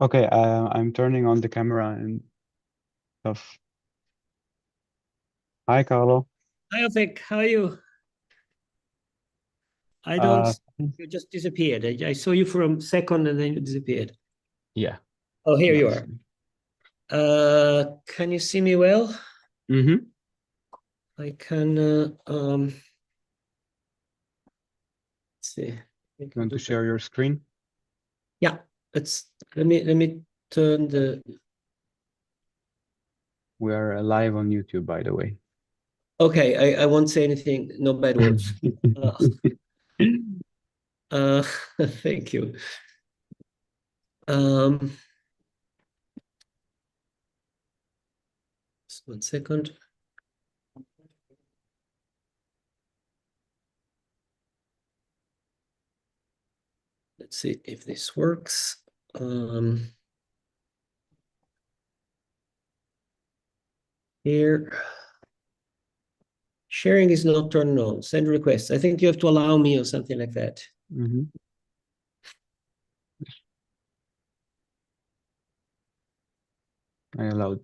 Okay, I'm turning on the camera and stuff. Hi, Carlo. Hi, Vic. How are you? I don't. Uh, You just disappeared. I saw you for a second and then you disappeared. yeah, Oh, here you that's are. Can you see me well? mm-hmm. I can. Let's see. I You can want to do that. share your screen? Yeah. Let me turn the. We are live on YouTube, by the way. Okay. I won't say anything. No bad words. Uh, uh, thank you. Um, just 1 second. Let's see if this works. Here. Sharing is not turned on. Send requests. I think you have to allow me or something like that. Mm-hmm. I allowed.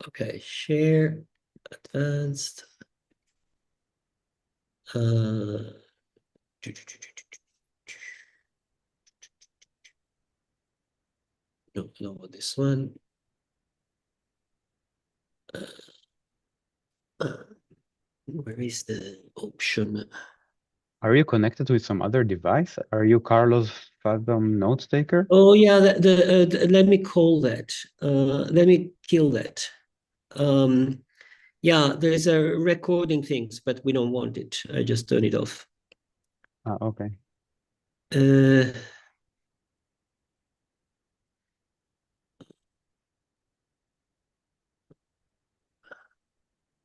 Okay, share, advanced. No, no, this one. Where is the option? Are you connected with some other device? Are you Carlos Fathom note taker? Oh yeah, let me call that. Let me kill that. Yeah, there's a recording things, but we don't want it. I just turn it off. Ah, okay. Uh,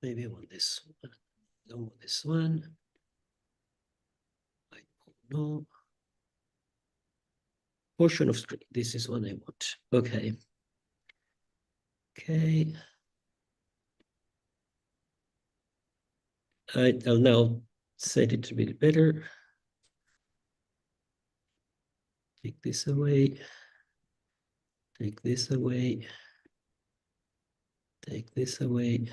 Maybe I want this one. I don't want this one. I don't know. Portion of string. This is what I want. Okay. Okay. I'll now set it a bit better. Take this away. Take this away. Take this away.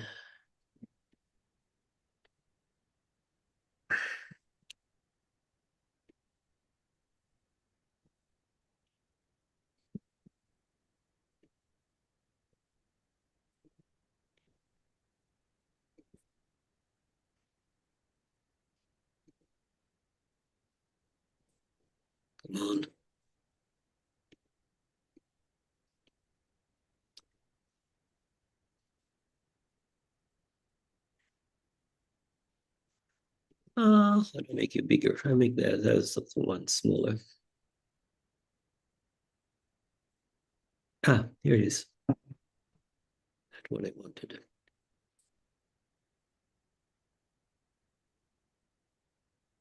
Come on. Let me make it bigger. I make that one smaller. Here it is. That's what I wanted.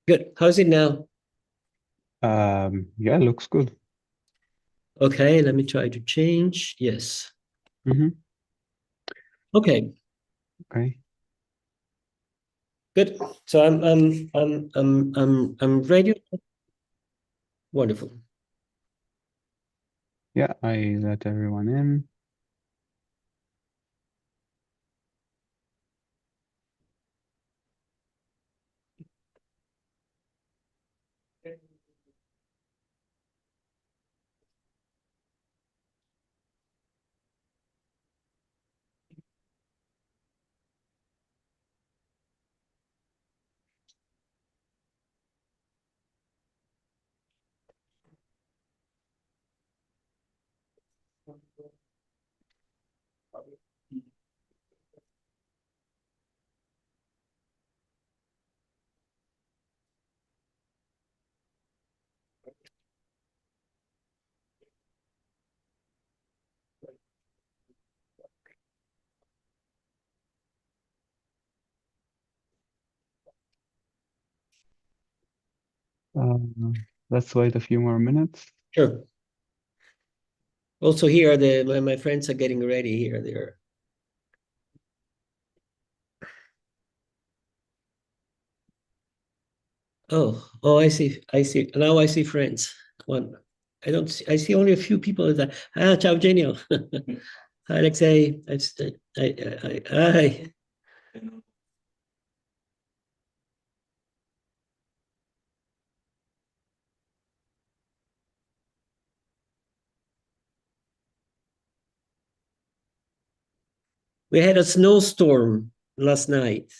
Good. How's it now? Yeah, looks good. Okay, let me try to change. Yes. Mm-hmm. Okay. Okay. Good. So I'm ready. Wonderful. Yeah, I let everyone in. Let's wait a few more minutes. Sure. Also here, my friends are getting ready here. They're Oh, I see. I see. Now I see friends. One. I don't see, I see only a few people that, ciao, Genio. Hi, Alexei. Hi. We had a snowstorm last night.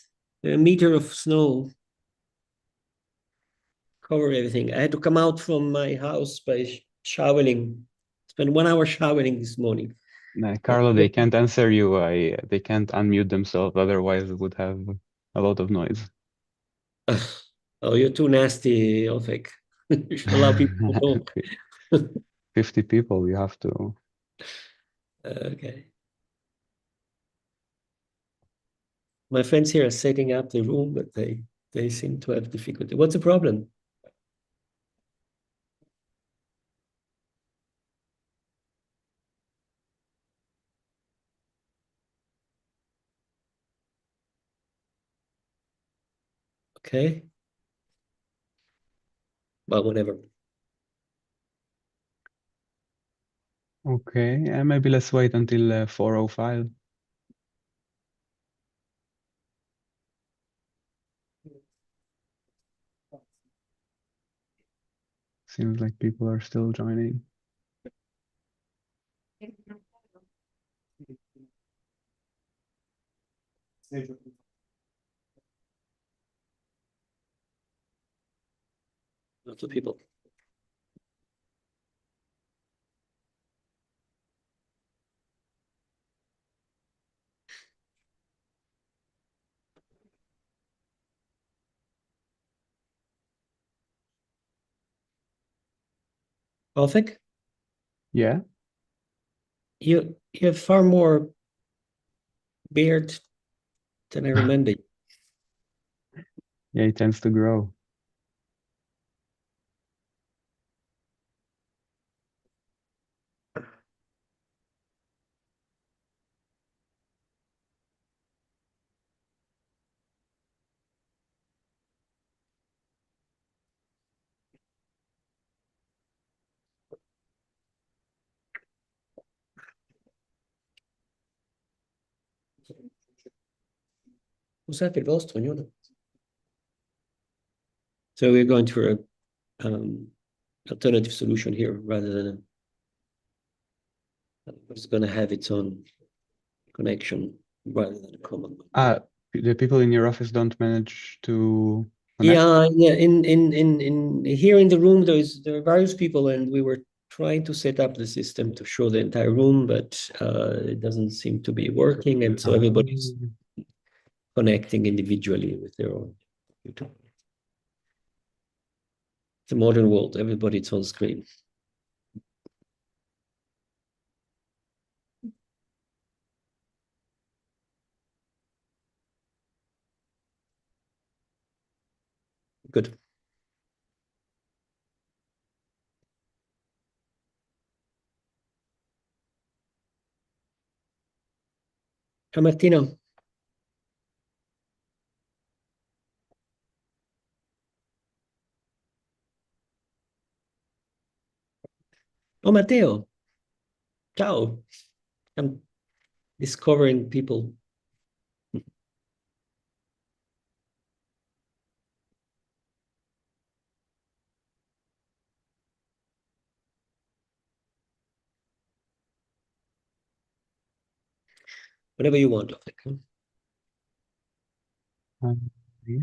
A meter of snow covered everything. I had to come out from my house by shoveling. Spent 1 hour shoveling this morning. Carlo, they can't answer you. They can't unmute themselves, otherwise it would have a lot of noise. Oh, you're too nasty, Ofek. You should allow people to talk. 50 people, you have to. Okay. My friends here are setting up the room, but they seem to have difficulty. What's the problem? Okay. Well, whatever. Okay, maybe let's wait until 4:05. Seems like people are still joining. Lots of people. Ofek, Yeah, you have far more beard than I remember. yeah, it tends to grow. Usate il vostro, ognuno. So we're going for a alternative solution here rather than it's going to have its own connection rather than a common one. The people in your office don't manage to connect? Yeah. In here in the room, there are various people, and we were trying to set up the system to show the entire room, but it doesn't seem to be working, and so everybody's connecting individually with their own computer. It's a modern world. Everybody's on screen. Good. Ciao Martino. Oh, Matteo. Ciao. I'm discovering people. Whatever you want. Yeah.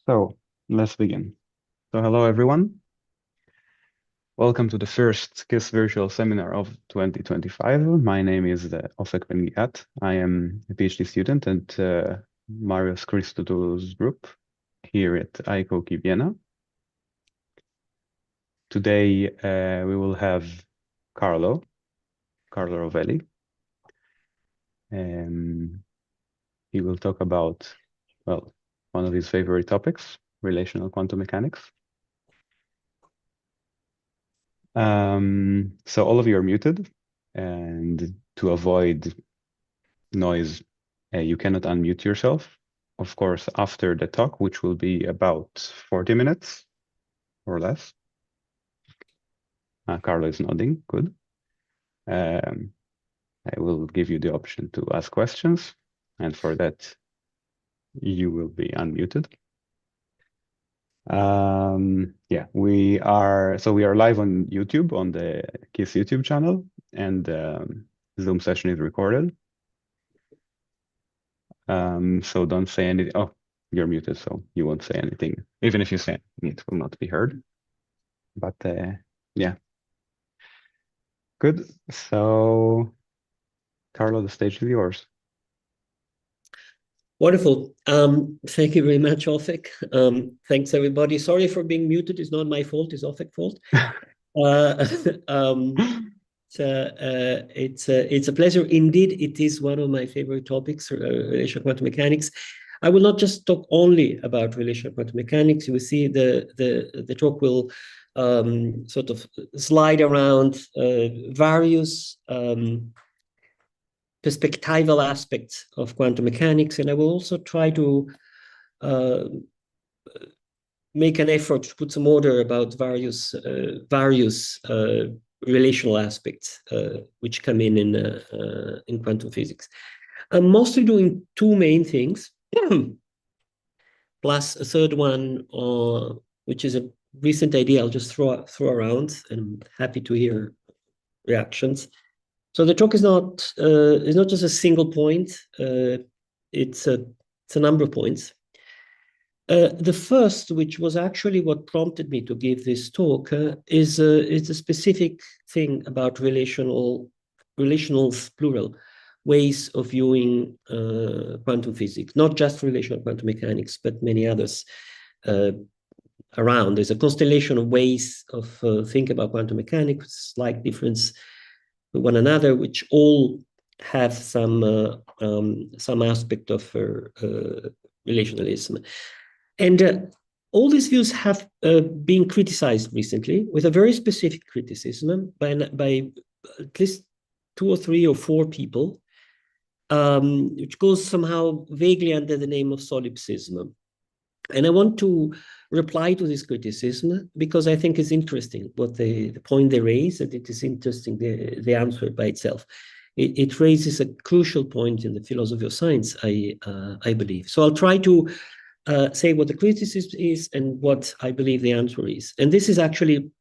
So let's begin. So hello everyone. Welcome to the first QISS virtual seminar of 2025. My name is Ofek Ben-Ghiat. I am a PhD student at Marius Christodoulou's group here at ICOKI Vienna. Today we will have Carlo Rovelli. He will talk about, well, one of his favorite topics, relational quantum mechanics. So all of you are muted. And to avoid noise, you cannot unmute yourself. Of course, after the talk, which will be about 40 minutes or less. Carlo is nodding, good. I will give you the option to ask questions, and for that, you will be unmuted. Yeah, we are live on YouTube on the QISS YouTube channel, and Zoom session is recorded. So don't say anything. Oh, you're muted, so you won't say anything. Even if you say it will not be heard. But yeah, good. So, Carlo, the stage is yours. Wonderful. Thank you very much, Ofek. Thanks, everybody. Sorry for being muted. It's not my fault. It's Ofek's fault. It's a pleasure. Indeed, it is one of my favorite topics, relational quantum mechanics. I will not just talk only about relational quantum mechanics. You will see the talk will sort of slide around various perspectival aspects of quantum mechanics, and I will also try to make an effort to put some order about various relational aspects which come in quantum physics. I'm mostly doing two main things, plus a third one, which is a recent idea I'll just throw around, and I'm happy to hear reactions. So the talk is not just a single point. It's a number of points. The first, which was actually what prompted me to give this talk, is a specific thing about relationals, plural, ways of viewing quantum physics, not just relational quantum mechanics, but many others around. There's a constellation of ways of thinking about quantum mechanics, slight difference with one another, which all have some aspect of relationalism. And all these views have been criticized recently with a very specific criticism by at least 2 or 3 or 4 people, which goes somehow vaguely under the name of solipsism. And I want to reply to this criticism because I think it's interesting what the point they raise, and it is interesting the answer by itself. It raises a crucial point in the philosophy of science, I believe. So I'll try to say what the criticism is and what I believe the answer is. And this is actually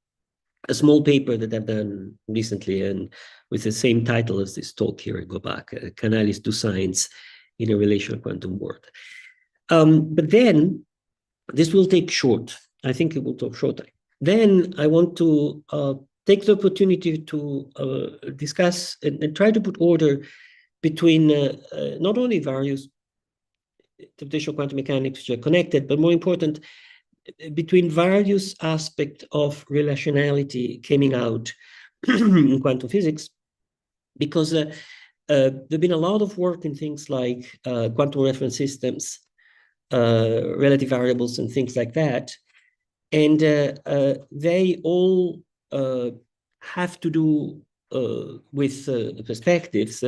a small paper that I've done recently, and with the same title as this talk here. I go back, Canalis to Science in a Relational Quantum World. But then this will take short. I think it will take short time. Then I want to take the opportunity to discuss and try to put order between not only various computational quantum mechanics which are connected, but more important, between various aspects of relationality coming out in quantum physics, because there's been a lot of work in things like quantum reference systems, relative variables, and things like that. And they all have to do with perspectives,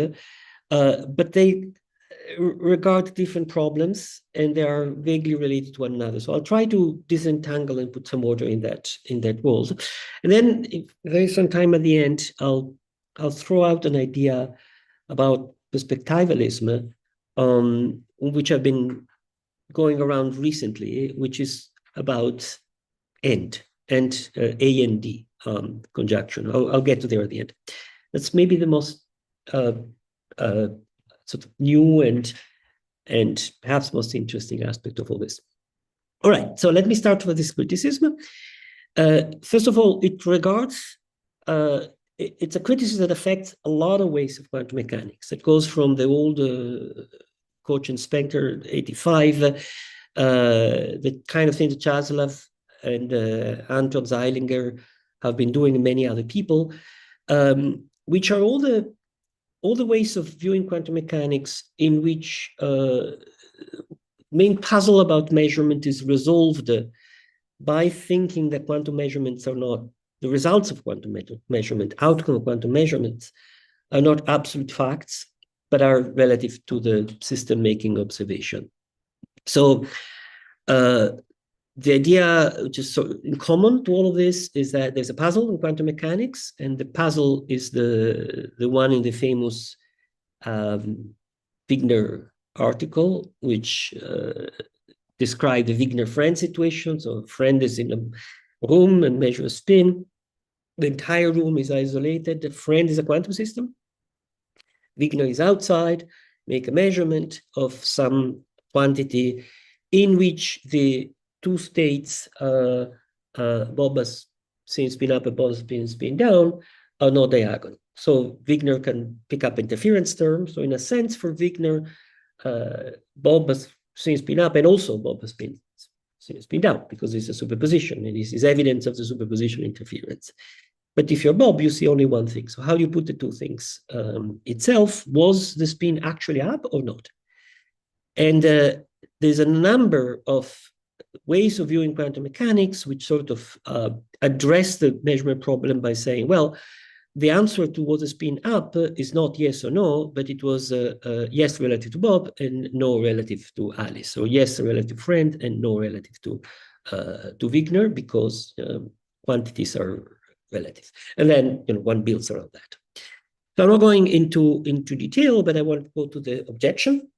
but they regard different problems, and they are vaguely related to one another. So I'll try to disentangle and put some order in that world. And then if there is some time at the end, I'll throw out an idea about perspectivalism, which I've been going around recently, which is about and A and D conjunction. I'll get to there at the end. That's maybe the most sort of new and perhaps most interesting aspect of all this. All right, so let me start with this criticism. First of all, it regards, it's a criticism that affects a lot of ways of quantum mechanics. It goes from the old Koch and Spector 85, the kind of thing that Chaslov and Anton Zeilinger have been doing, and many other people, which are all the ways of viewing quantum mechanics in which main puzzle about measurement is resolved by thinking that quantum measurements are not the results of quantum measurement, outcome of quantum measurements, are not absolute facts, but are relative to the system making observation. So the idea, which is so in common to all of this, is that there's a puzzle in quantum mechanics, and the puzzle is the one in the famous Wigner article, which described the Wigner-Friend situation. So a friend is in a room and measures spin. The entire room is isolated. The friend is a quantum system. Wigner is outside, make a measurement of some quantity in which the two states, Bob's spin up and Bob's spin down, are not diagonal. So Wigner can pick up interference terms. So in a sense, for Wigner, Bob's spin up and also Bob's spin down, because it's a superposition, and this is evidence of the superposition interference. But if you're Bob, you see only one thing. So how do you put the two things itself? Was the spin actually up or not? And there's a number of ways of viewing quantum mechanics which sort of address the measurement problem by saying, well, the answer to was a spin up is not yes or no, but it was yes relative to Bob and no relative to Alice. So yes relative friend and no relative to Wigner, because quantities are relative. And then one builds around that. So I'm not going into detail, but I want to go to the objection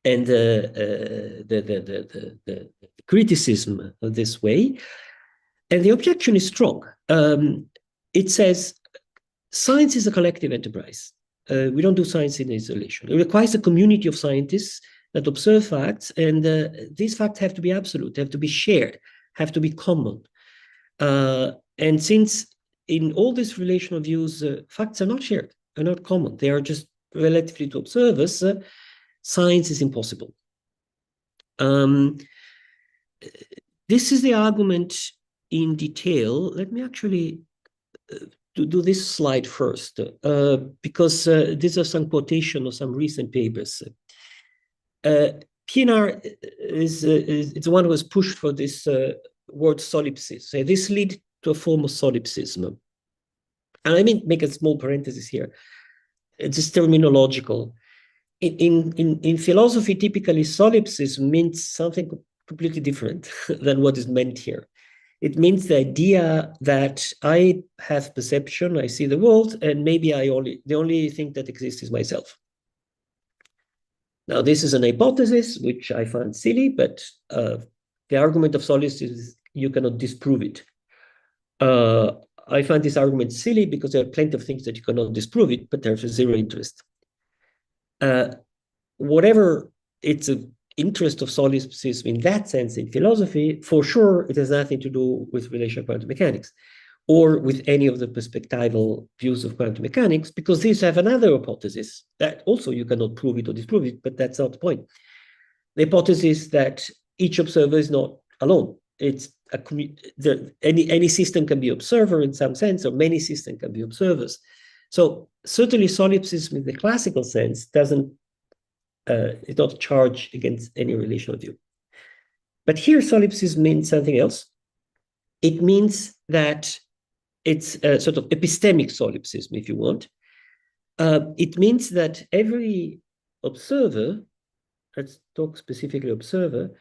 and the criticism of this way. And the objection is strong. It says science is a collective enterprise. We don't do science in isolation. It requires a community of scientists that observe facts, and these facts have to be absolute, have to be shared, have to be common. And since in all these relational views, facts are not shared, are not common, they are just relatively to observers, science is impossible. This is the argument in detail. Let me actually do this slide first, because these are some quotation of some recent papers. PNR is the one who was pushed for this word solipsism. This lead to a form of solipsism. And I mean, make a small parenthesis here. It's just terminological. In philosophy, typically solipsism means something completely different than what is meant here. It means the idea that I have perception, I see the world, and maybe the only thing that exists is myself. Now, this is an hypothesis, which I find silly, but the argument of solipsism is you cannot disprove it. I find this argument silly because there are plenty of things that you cannot disprove it, but there's zero interest. Whatever it's an interest of solipsism in that sense in philosophy, for sure, it has nothing to do with relational quantum mechanics or with any of the perspectival views of quantum mechanics, because these have another hypothesis that also you cannot prove it or disprove it, but that's not the point. The hypothesis that each observer is not alone. It's any system can be observer in some sense, or many systems can be observers. So certainly solipsism in the classical sense doesn't is not a charge against any relational view. But here solipsism means something else. It means that it's a sort of epistemic solipsism, if you want. It means that every observer, let's talk specifically observer,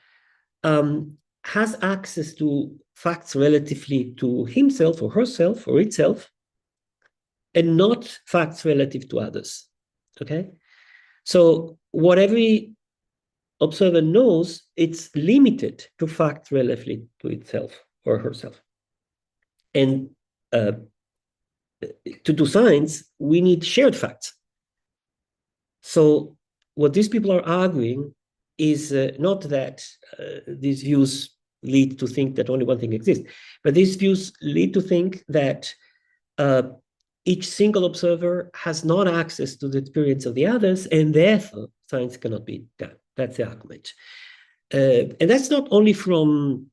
has access to facts relatively to himself or herself or itself, and not facts relative to others, okay? So what every observer knows, it's limited to facts relatively to itself or herself. And to do science, we need shared facts. So what these people are arguing is not that these views lead to think that only one thing exists, but these views lead to think that each single observer has not access to the experience of the others, and therefore science cannot be done. That's the argument. And that's not only from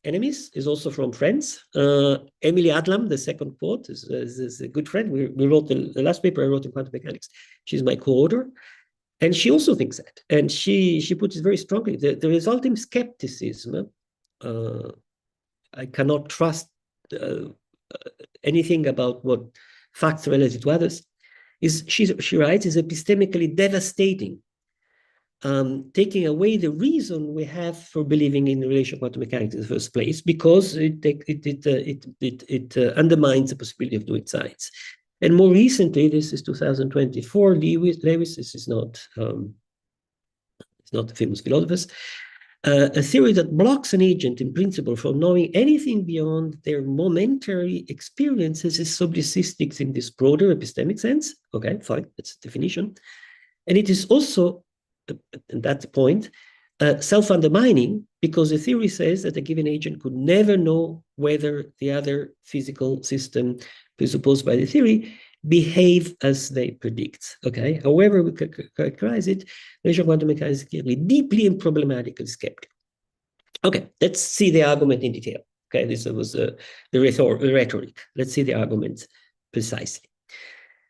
enemies, it's also from friends. Emily Adlam, the second quote, is a good friend. We wrote the last paper I wrote in quantum mechanics. She's my co-author. And she also thinks that. And she puts it very strongly. The resulting skepticism, I cannot trust anything about what facts related to others, she writes, is epistemically devastating, taking away the reason we have for believing in relational quantum mechanics in the first place, because it undermines the possibility of doing science. And more recently, this is 2024, Lewis, this is not, it's not the famous philosophers, a theory that blocks an agent in principle from knowing anything beyond their momentary experiences is solipsistic in this broader epistemic sense. Okay, fine, that's the definition. And it is also, at that point, self-undermining, because the theory says that a given agent could never know whether the other physical system presupposed by the theory behave as they predict. Okay, however we characterize it, relational quantum mechanics is clearly deeply and problematically skeptical. Okay, let's see the argument in detail. Okay, this was the rhetoric. Let's see the argument precisely.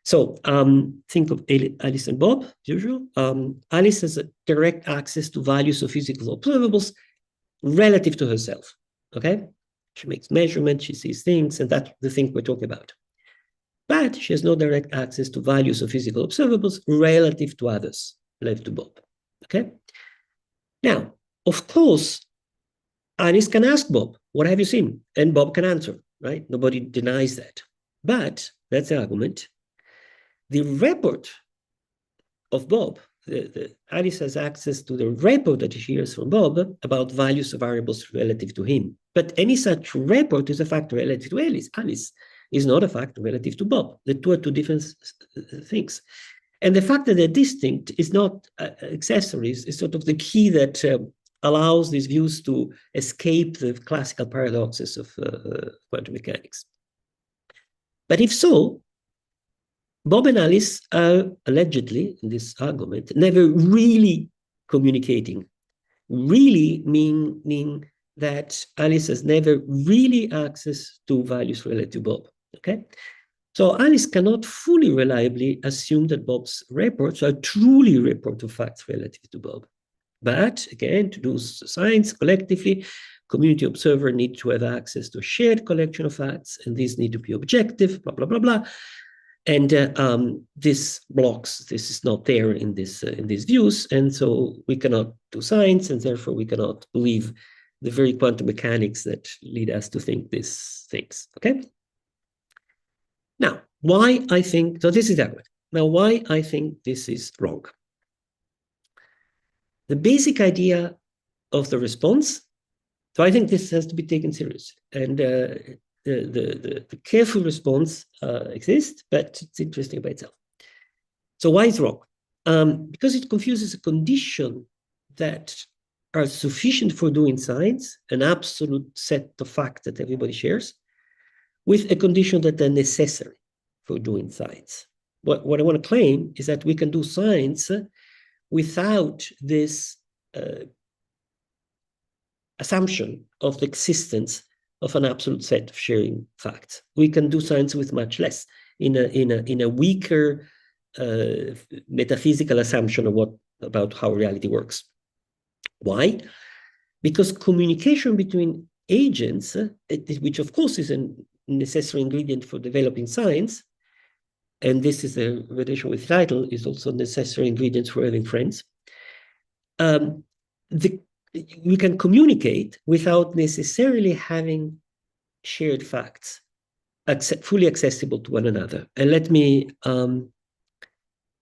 So think of Alice and Bob, as usual. Alice has a direct access to values of physical observables relative to herself. Okay, she makes measurements, she sees things, and that's the thing we're talking about. But she has no direct access to values of physical observables relative to others, relative to Bob. Okay. Now, of course, Alice can ask Bob, "What have you seen?" And Bob can answer, right? Nobody denies that. But that's the argument. The report of Bob, Alice has access to the report that she hears from Bob about values of variables relative to him. But any such report is a fact relative to Alice. Alice is not a fact relative to Bob. The two are two different things. And the fact that they're distinct is not accessories, is sort of the key that allows these views to escape the classical paradoxes of quantum mechanics. But if so, Bob and Alice are allegedly, in this argument, never really communicating. Really meaning that Alice has never really access to values related to Bob. Okay, so Alice cannot fully reliably assume that Bob's reports are truly report of facts relative to Bob. But again, to do science collectively, community observer need to have access to a shared collection of facts, and these need to be objective, blah, blah, blah, blah. And this blocks, this is not there in these views, and so we cannot do science, and therefore we cannot believe the very quantum mechanics that lead us to think these things. Okay. Now, why I think so? This is that way. Now, why I think this is wrong? The basic idea of the response. So I think this has to be taken seriously, and the careful response exists, but it's interesting by itself. So why is wrong? Because it confuses a condition that are sufficient for doing science, an absolute set of facts that everybody shares, with a condition that are necessary for doing science. What I want to claim is that we can do science without this assumption of the existence of an absolute set of sharing facts. We can do science with much less, in a weaker metaphysical assumption of about how reality works. Why? Because communication between agents, which of course is a necessary ingredient for developing science, and this is a relation with title, is also a necessary ingredient for having friends. We can communicate without necessarily having shared facts fully accessible to one another. And let me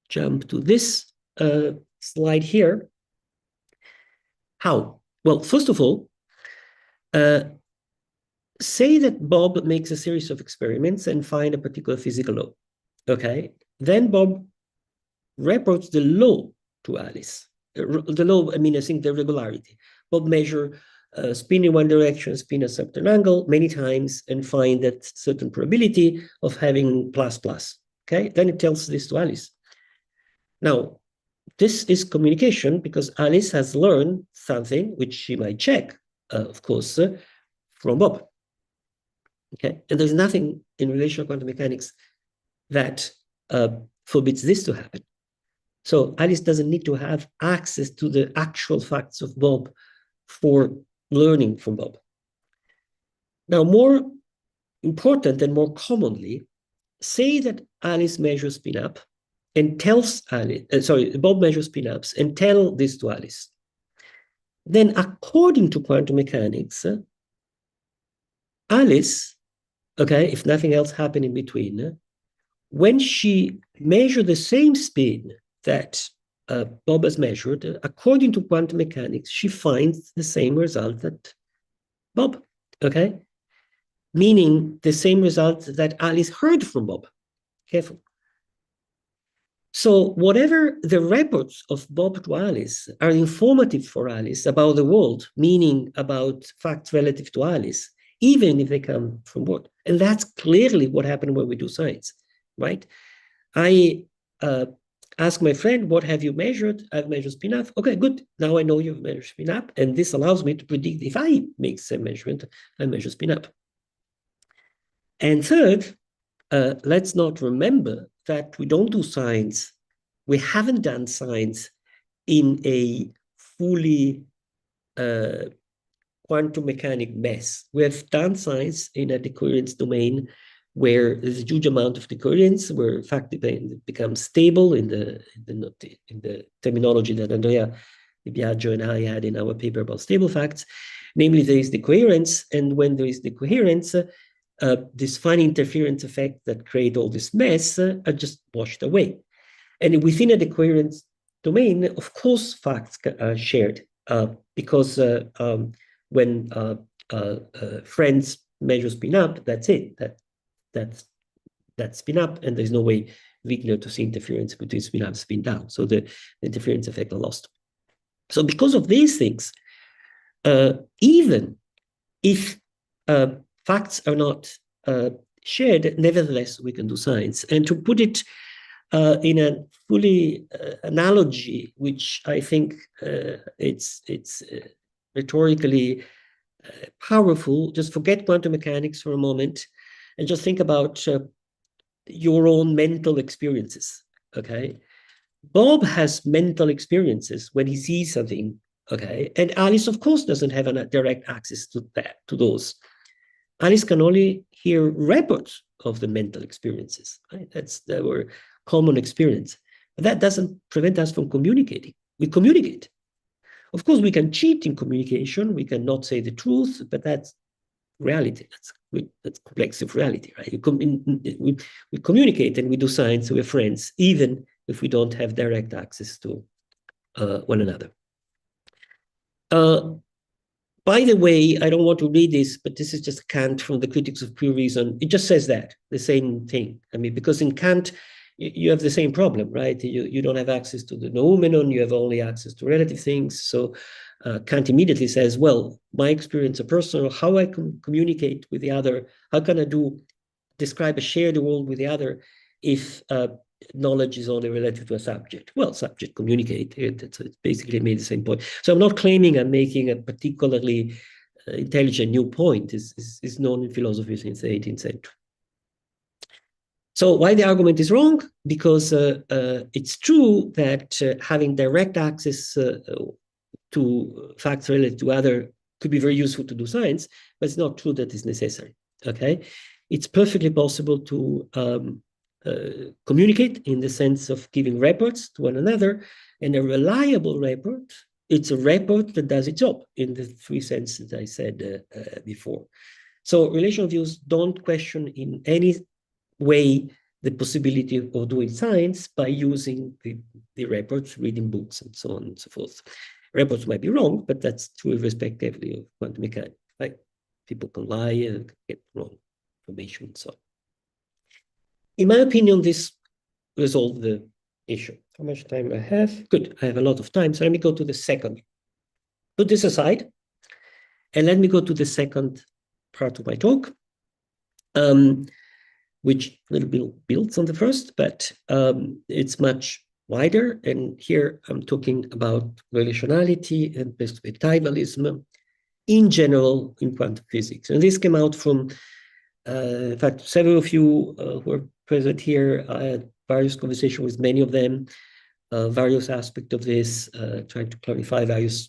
jump to this slide here. How? Well, first of all, say that Bob makes a series of experiments and find a particular physical law. Okay, then Bob reports the law to Alice. The law, I mean, I think the regularity. Bob measure spin in one direction, spin a certain angle many times, and find that certain probability of having plus plus. Okay, then it tells this to Alice. Now, this is communication because Alice has learned something which she might check, of course, from Bob. Okay, and there's nothing in relational quantum mechanics that forbids this to happen. So Alice doesn't need to have access to the actual facts of Bob for learning from Bob. Now, more important and more commonly, say that Alice measures spin up and tells Alice, Bob measures spin-ups and tell this to Alice. Then, according to quantum mechanics, Alice, okay, if nothing else happened in between, when she measured the same spin that Bob has measured, according to quantum mechanics, she finds the same result that Bob, okay? Meaning the same result that Alice heard from Bob. Careful. So whatever the reports of Bob to Alice are informative for Alice about the world, meaning about facts relative to Alice, even if they come from Bob. And that's clearly what happened when we do science, right? I ask my friend, what have you measured? I've measured spin-up. Okay, good. Now I know you've measured spin-up, and this allows me to predict if I make some measurement, I measure spin-up. And third, let's not remember that we don't do science. We haven't done science in a fully quantum mechanic mess. We have done science in a decoherence domain where there's a huge amount of decoherence, where fact becomes stable in the terminology that Andrea Di Biagio and I had in our paper about stable facts. Namely, there is decoherence, and when there is decoherence, this fine interference effect that create all this mess are just washed away. And within a decoherence domain, of course, facts are shared because when friends measure spin up, that's it. That's spin up, and there's no way Wigner to see interference between spin up and spin down. So the interference effect are lost. So because of these things, even if facts are not shared, nevertheless, we can do science. And to put it in a fully analogy, which I think it's rhetorically powerful, just forget quantum mechanics for a moment and just think about your own mental experiences, okay? Bob has mental experiences when he sees something, okay? And Alice, of course, doesn't have a direct access to those. Alice can only hear reports of the mental experiences, right? That's our common experience. But that doesn't prevent us from communicating. We communicate. Of course, we can cheat in communication. We cannot say the truth, but that's reality. That's complex of reality, right? We communicate and we do science. We're friends, even if we don't have direct access to one another. By the way, I don't want to read this, but this is just Kant from the Critics of Pure Reason. It just says that, the same thing. I mean, because in Kant, you have the same problem, right? You don't have access to the noumenon, you have only access to relative things. So Kant immediately says, well, my experience are personal, how I can communicate with the other, how can I describe a shared world with the other if knowledge is only relative to a subject? Well, subject communicate. It's basically made the same point. So I'm not claiming I'm making a particularly intelligent new point. Is known in philosophy since the 18th century. So why the argument is wrong? Because it's true that having direct access to facts related to other could be very useful to do science, but it's not true that it's necessary, okay? It's perfectly possible to communicate in the sense of giving reports to one another, and a reliable report, it's a report that does its job in the three senses I said before. So relational views don't question in any way the possibility of doing science by using the reports, reading books, and so on and so forth. Reports might be wrong, but that's true irrespectively of quantum mechanics, right? People can lie and get wrong information and so on. In my opinion, this resolved the issue. How much time I have? Good, I have a lot of time, so let me go to the second. Put this aside, and let me go to the second part of my talk, which a little bit builds on the first, but it's much wider. And here I'm talking about relationality and perspectivalism in general in quantum physics. And this came out from, in fact, several of you who are present here. I had various conversations with many of them, various aspects of this, trying to clarify various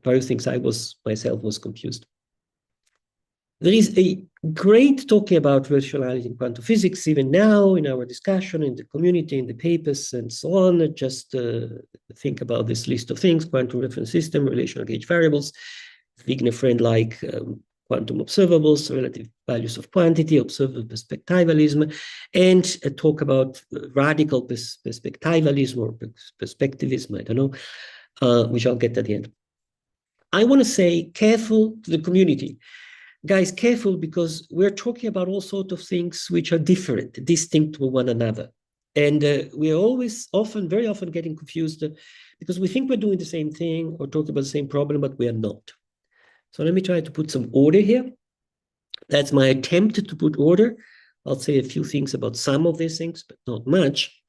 things I myself was confused. There is a great talking about relationality in quantum physics, even now in our discussion, in the community, in the papers, and so on. Just think about this list of things: quantum reference system, relational gauge variables, Wigner friend like quantum observables, relative values of quantity, observable perspectivalism, and talk about radical perspectivalism or perspectivism, I don't know, which I'll get at the end. I want to say careful to the community. Guys, careful, because we're talking about all sorts of things which are different, distinct from one another. And we're very often getting confused because we think we're doing the same thing or talking about the same problem, but we are not. So let me try to put some order here. That's my attempt to put order. I'll say a few things about some of these things, but not much.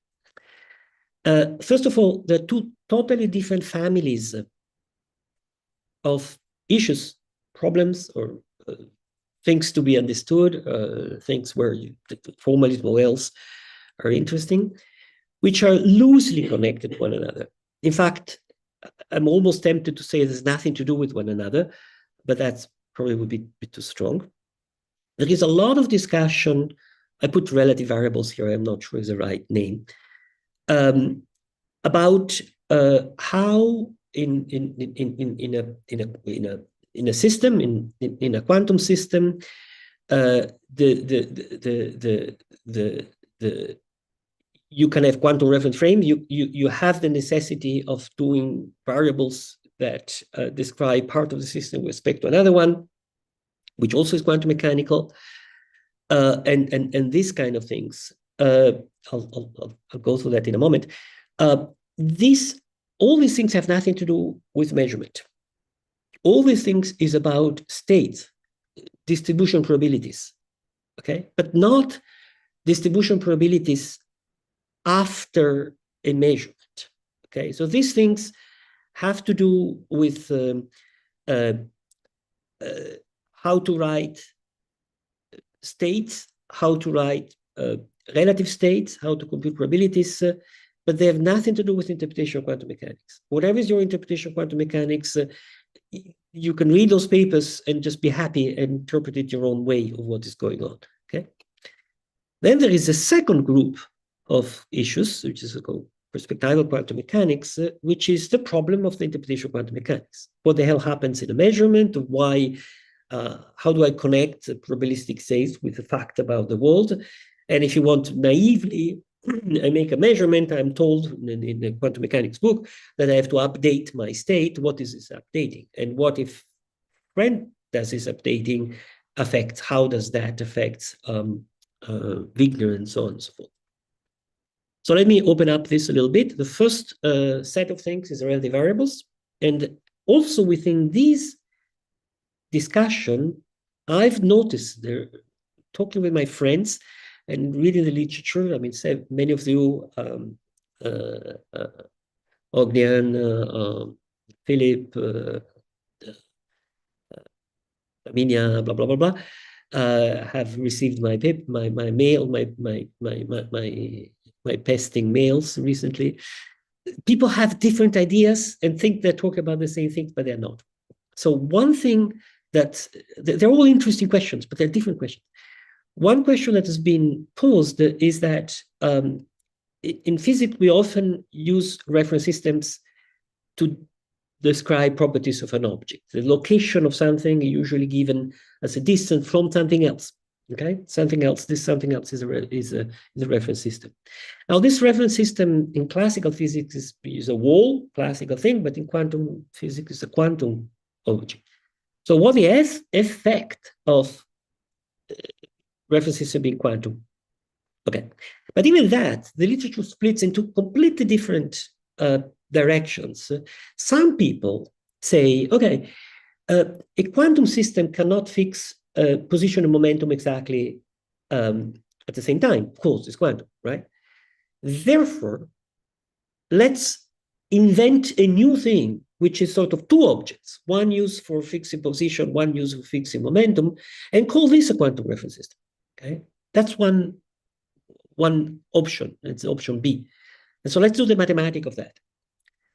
First of all, there are two totally different families of issues, problems, or things to be understood, things where formalism or else are interesting, which are loosely connected to one another. In fact, I'm almost tempted to say there's nothing to do with one another, but that's probably would be a bit too strong. There is a lot of discussion. I put relative variables here. I'm not sure is the right name. About how in a system, in a quantum system, you can have quantum reference frame. You have the necessity of doing variables that describe part of the system with respect to another one, which also is quantum mechanical, and these kind of things. I'll go through that in a moment. All these things have nothing to do with measurement. All these things is about states, distribution probabilities, okay? But not distribution probabilities after a measurement, okay? So these things have to do with how to write states, how to write relative states, how to compute probabilities, but they have nothing to do with interpretation of quantum mechanics. Whatever is your interpretation of quantum mechanics, you can read those papers and just be happy and interpret it your own way of what is going on, okay? Then there is a second group of issues, which is called perspectival quantum mechanics, which is the problem of the interpretation of quantum mechanics. What the hell happens in a measurement? Why? How do I connect probabilistic states with the fact about the world? And if you want naively, I make a measurement, I'm told in the quantum mechanics book that I have to update my state. What is this updating? And what if when does this updating affect, how does that affect Wigner and so on and so forth? So let me open up this a little bit. The first set of things is relative variables. And also within these discussion, I've noticed there, talking with my friends and reading the literature. I mean, many of you, Ognian, Philip, Arminia, blah blah blah blah, have received my mail, my pesting mails recently. People have different ideas and think they're talking about the same thing, but they're not. So one thing that they're all interesting questions, but they're different questions. One question that has been posed is that in physics, we often use reference systems to describe properties of an object. The location of something is usually given as a distance from something else. Okay, something else. This something else is a reference system. Now, this reference system in classical physics is a wall, classical thing, but in quantum physics, it's a quantum object. So, what the effect of reference system being quantum? Okay, but even that, the literature splits into completely different directions. Some people say, okay, a quantum system cannot fix position and momentum exactly at the same time. Of course, it's quantum, right? Therefore, let's invent a new thing, which is sort of two objects, one used for fixing position, one used for fixing momentum, and call this a quantum reference system. Okay, that's one option. It's option B. And so let's do the mathematics of that.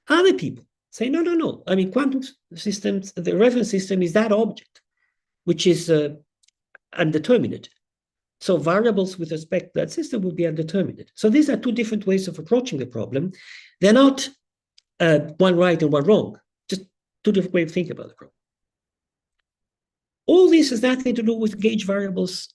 Other people say, no. I mean, quantum systems, the reference system is that object, which is undeterminate. So variables with respect to that system will be undeterminate. So these are two different ways of approaching the problem. They're not one right and one wrong, just two different ways of thinking about the problem. All this has nothing to do with gauge variables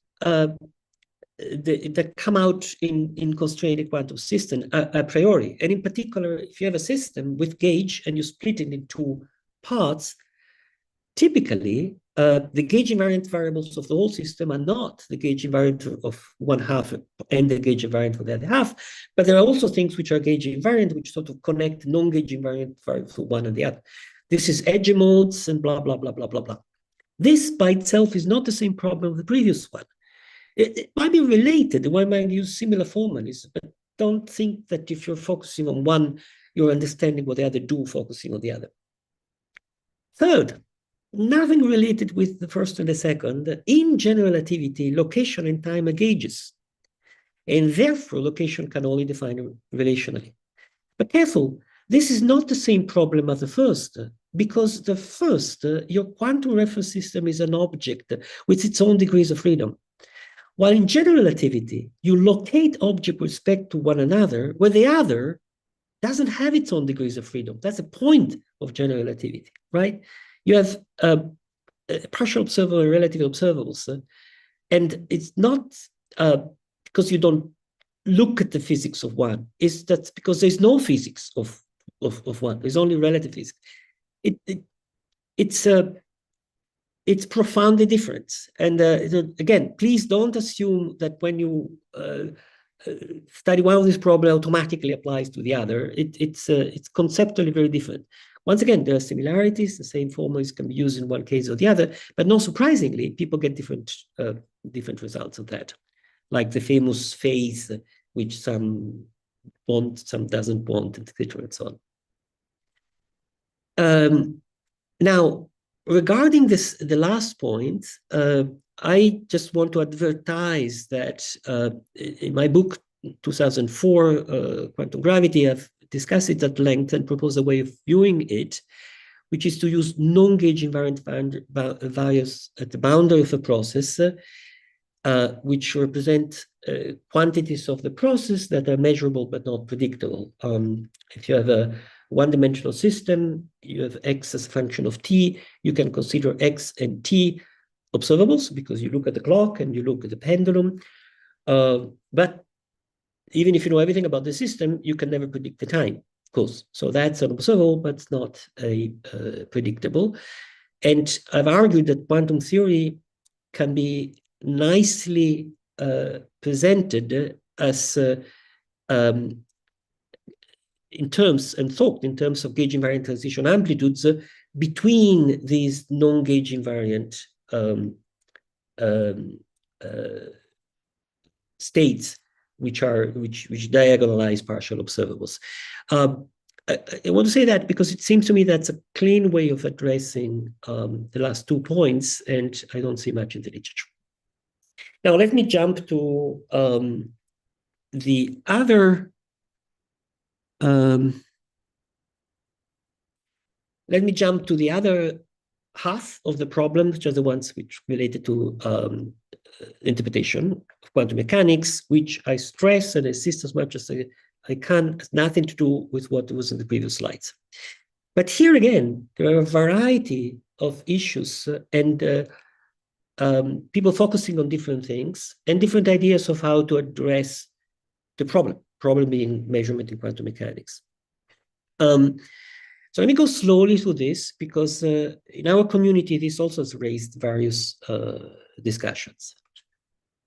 that come out in constrained quantum system a priori. And in particular, if you have a system with gauge and you split it into parts, typically the gauge invariant variables of the whole system are not the gauge invariant of one half and the gauge invariant for the other half, but there are also things which are gauge invariant, which sort of connect non-gauge invariant variables to one and the other. This is edge modes and blah, blah, blah, blah, blah, blah. This by itself is not the same problem as the previous one. It might be related, one might use similar formulas, but don't think that if you're focusing on one, you're understanding what the other do, focusing on the other. Third, nothing related with the first and the second. In general relativity, location and time are gauges, and therefore location can only define relationally. But careful, this is not the same problem as the first, because the first, your quantum reference system is an object with its own degrees of freedom. While in general relativity, you locate objects with respect to one another, where the other doesn't have its own degrees of freedom. That's the point of general relativity, right? You have partial observable and relative observables, and it's not because you don't look at the physics of one. It's that's because there's no physics of one. There's only relative physics. It's profoundly different. And again, please don't assume that when you study one of these problems automatically applies to the other. It's conceptually very different. Once again, there are similarities. The same formulas can be used in one case or the other, but not surprisingly, people get different results of that, like the famous phase, which some want, some doesn't want, etc., and so on. Now, regarding the last point, I just want to advertise that in my book, 2004, Quantum Gravity, I've discussed it at length and proposed a way of viewing it, which is to use non-gauge invariant values at the boundary of a process, which represent quantities of the process that are measurable but not predictable. If you have a one-dimensional system, you have x as a function of t, you can consider x and t observables because you look at the clock and you look at the pendulum. But even if you know everything about the system, you can never predict the time, of course. So that's an observable, but it's not a predictable. And I've argued that quantum theory can be nicely presented as in terms and thought in terms of gauge invariant transition amplitudes between these non-gauge invariant states which diagonalize partial observables. I want to say that because it seems to me that's a clean way of addressing the last 2 points, and I don't see much in the literature. Now, let me jump to the other half of the problem, which are the ones which related to interpretation of quantum mechanics, which I stress and insist as much as I can, has nothing to do with what was in the previous slides. But here again, there are a variety of issues and people focusing on different things and different ideas of how to address the problem being measurement in quantum mechanics. So let me go slowly through this because in our community, this also has raised various discussions.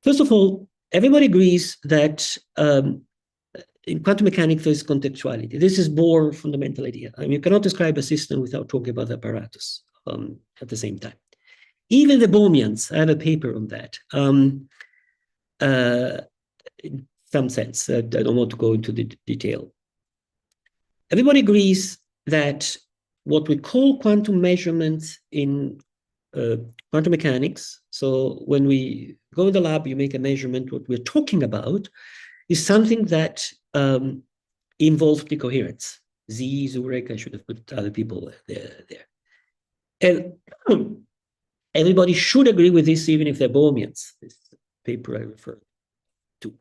First of all, everybody agrees that in quantum mechanics, there is contextuality. This is Bohr's fundamental idea. I mean, you cannot describe a system without talking about the apparatus at the same time. Even the Bohmians, I have a paper on that. In some sense, I don't want to go into the detail. Everybody agrees that what we call quantum measurements in quantum mechanics, so when we go in the lab, you make a measurement, what we're talking about is something that involves decoherence. Z, Zurek, I should have put other people there. And Everybody should agree with this, even if they're Bohemians, this paper I referred to.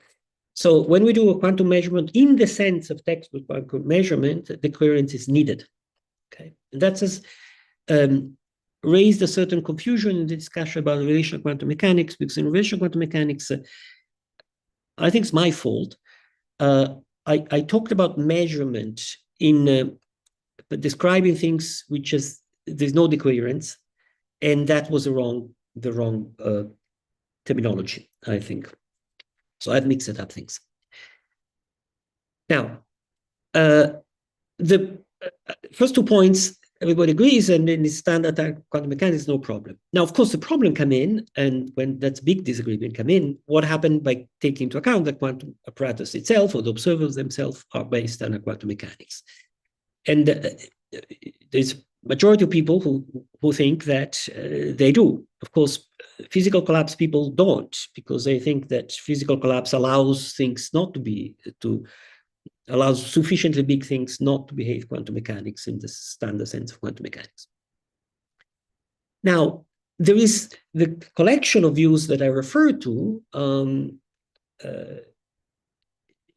So when we do a quantum measurement in the sense of textbook quantum measurement, decoherence is needed. Okay, and that has raised a certain confusion in the discussion about relational quantum mechanics, because in relational quantum mechanics, I think it's my fault. I talked about measurement in describing things which is there's no decoherence, and that was the wrong terminology, I think. So I've mixed up things. Now, the first 2 points, everybody agrees, and in the standard quantum mechanics, no problem. Now, of course, the problem come in, and when that big disagreement come in, what happened by taking into account the quantum apparatus itself or the observers themselves are based on quantum mechanics. And there's majority of people who think that they do. Of course, physical collapse people don't, because they think that physical collapse allows things not to be, allows sufficiently big things not to behave quantum mechanics in the standard sense of quantum mechanics. Now, there is the collection of views that I referred to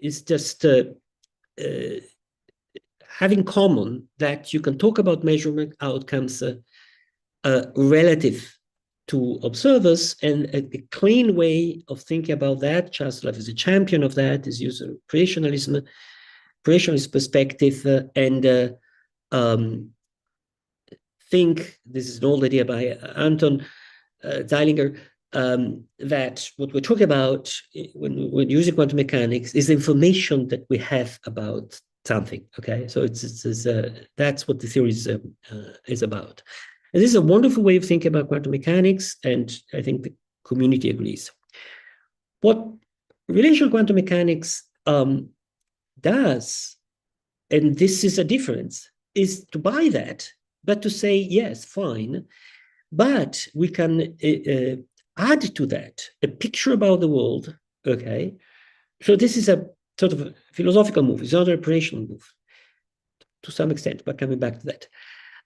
is just have in common that you can talk about measurement outcomes relative to observers, and a clean way of thinking about that, Charles Love is a champion of that, is use of creationalism, creationist perspective, and think, this is an old idea by Anton Zeilinger, that what we're talking about when using quantum mechanics is information that we have about something. Okay, so that's what the theory is about. And this is a wonderful way of thinking about quantum mechanics, and I think the community agrees. What relational quantum mechanics does, and this is a difference, is to buy that, but to say, yes, fine, but we can add to that a picture about the world, okay? So this is a sort of a philosophical move. It's not an operational move to some extent, but coming back to that.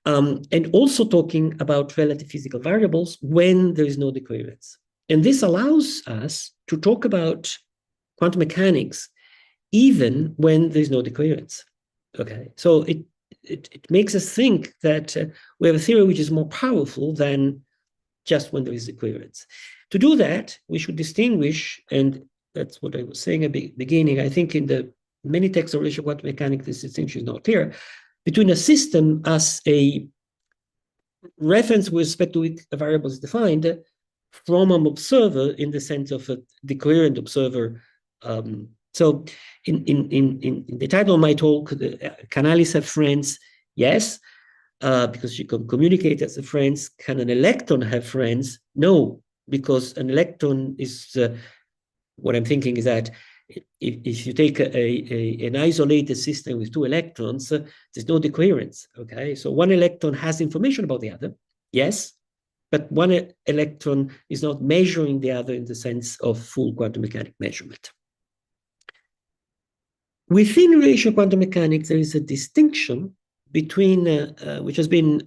And also talking about relative physical variables when there is no decoherence. And this allows us to talk about quantum mechanics even when there's no decoherence, okay? So it makes us think that we have a theory which is more powerful than just when there is decoherence. To do that, we should distinguish, and that's what I was saying at the beginning, I think in the many texts of relational quantum mechanics, this distinction is not clear, between a system as a reference with respect to which a variable is defined from an observer in the sense of a decoherent observer. So in the title of my talk, can Alice have friends? Yes, because she can communicate as a friend. Can an electron have friends? No, because an electron is, what I'm thinking is that if you take an isolated system with 2 electrons, there's no decoherence, okay? So one electron has information about the other, yes, but one electron is not measuring the other in the sense of full quantum mechanic measurement. Within relational quantum mechanics, there is a distinction between, which has been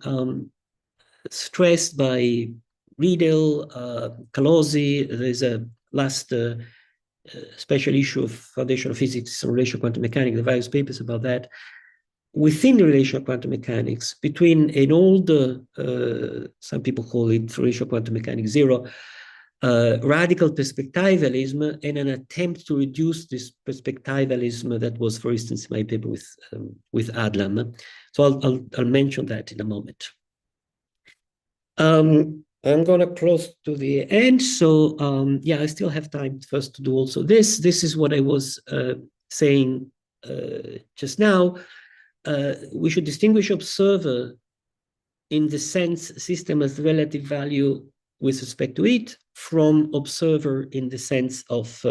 stressed by Riedel, Calozzi. There's a last special issue of Foundation of Physics on relational quantum mechanics, the various papers about that. Within the relational quantum mechanics, between an old, some people call it relational quantum mechanics 0, radical perspectivalism, and an attempt to reduce this perspectivalism that was, for instance, my paper with Adlam. So I'll mention that in a moment. I'm going to close to the end. So yeah, I still have time first to do also this. This is what I was saying just now. We should distinguish observer in the sense system as relative value with respect to it from observer in the sense of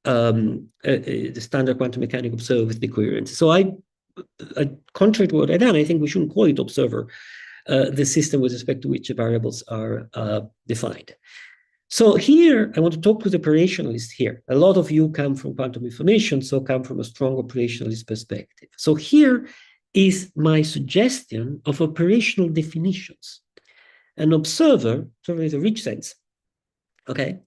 the standard quantum mechanic observer with decoherence. So contrary to what I've done, I think we shouldn't call it observer, the system with respect to which the variables are defined. So here, I want to talk to the operationalist here. A lot of you come from quantum information, so come from a strong operationalist perspective. So here is my suggestion of operational definitions. An observer, observer is a rich sense, okay,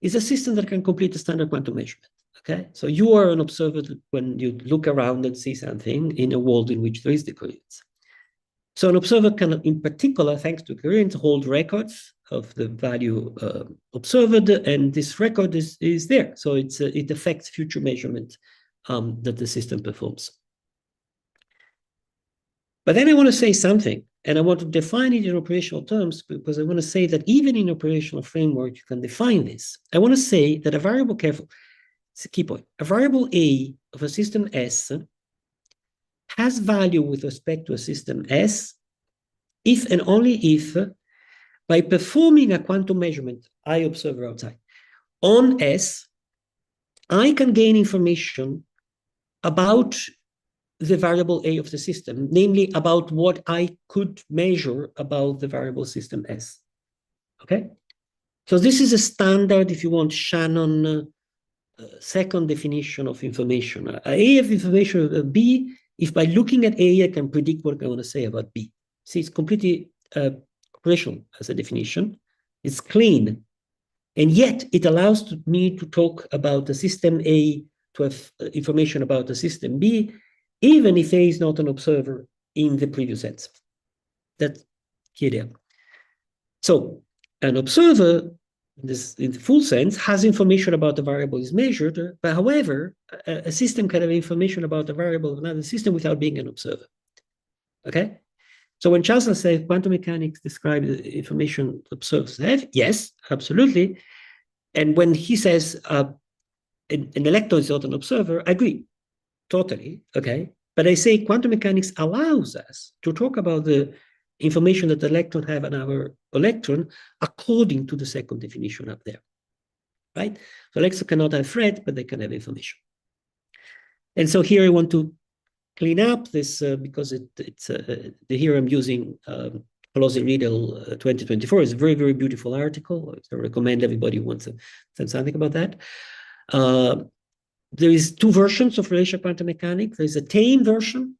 is a system that can complete a standard quantum measurement. Okay, so you are an observer when you look around and see something in a world in which there is decoherence. So an observer can, in particular, thanks to coherence, hold records of the value observed, and this record is there. So it affects future measurement that the system performs. But then I want to say something, and I want to define it in operational terms, because I want to say that even in operational framework, you can define this. I want to say that a variable, careful, it's a key point, a variable A of a system S has value with respect to a system S if and only if, by performing a quantum measurement, I observer outside, on S, I can gain information about the variable A of the system, namely about what I could measure about the variable system S. Okay? So this is a standard, if you want, Shannon second definition of information. A of information of B, if by looking at A, I can predict what I want to say about B. See, it's completely operational as a definition. It's clean. And yet it allows me to talk about the system A, to have information about the system B, even if A is not an observer in the previous sense. That's the idea. So an observer, in the full sense, has information about the variable is measured, but however, a system can have information about the variable of another system without being an observer. Okay? So when Charles says quantum mechanics describes the information observers have, yes, absolutely. And when he says an electron is not an observer, I agree, totally, okay? But I say quantum mechanics allows us to talk about the information that the electron have on our electron according to the second definition up there, right? So electrons cannot have threat, but they can have information. And so here I want to clean up this because here I'm using Pelosi Riedel 2024. It's a very, very beautiful article. I recommend everybody who wants to say something about that. There is two versions of relational quantum mechanics. There's a tame version,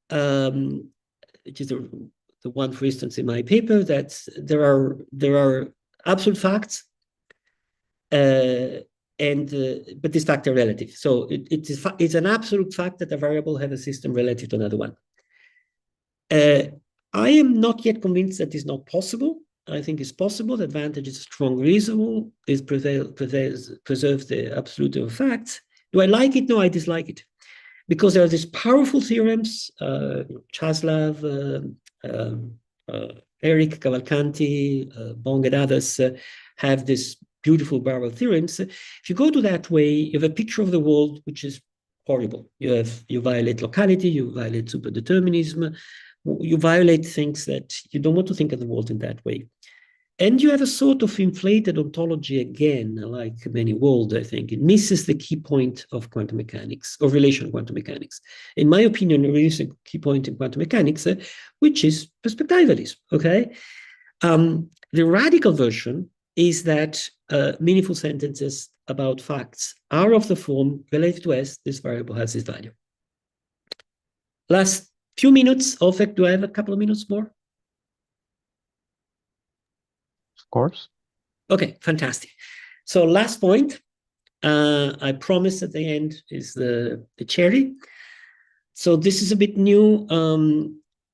which is the one, for instance, in my paper, that there are absolute facts, but these facts are relative. So it's an absolute fact that a variable has a system relative to another one. I am not yet convinced that is not possible. I think it's possible. The advantage is strong reasonable. It preserves the absolute of facts. Do I like it? No, I dislike it. Because there are these powerful theorems, Chaslav, Eric Cavalcanti, Bong and others have this beautiful barrel theorems. If you go to that way, you have a picture of the world which is horrible. You violate locality, you violate superdeterminism, you violate things that you don't want to think of the world in that way. And you have a sort of inflated ontology again, like many worlds, I think. It misses the key point of quantum mechanics, or relational quantum mechanics. In my opinion, it is a key point in quantum mechanics, which is perspectivalism, okay? The radical version is that meaningful sentences about facts are of the form, relative to S, this variable has this value. Last few minutes, Olfek, do I have a couple of minutes more? Of course. Okay, fantastic. So last point, I promise at the end is the cherry. So this is a bit new,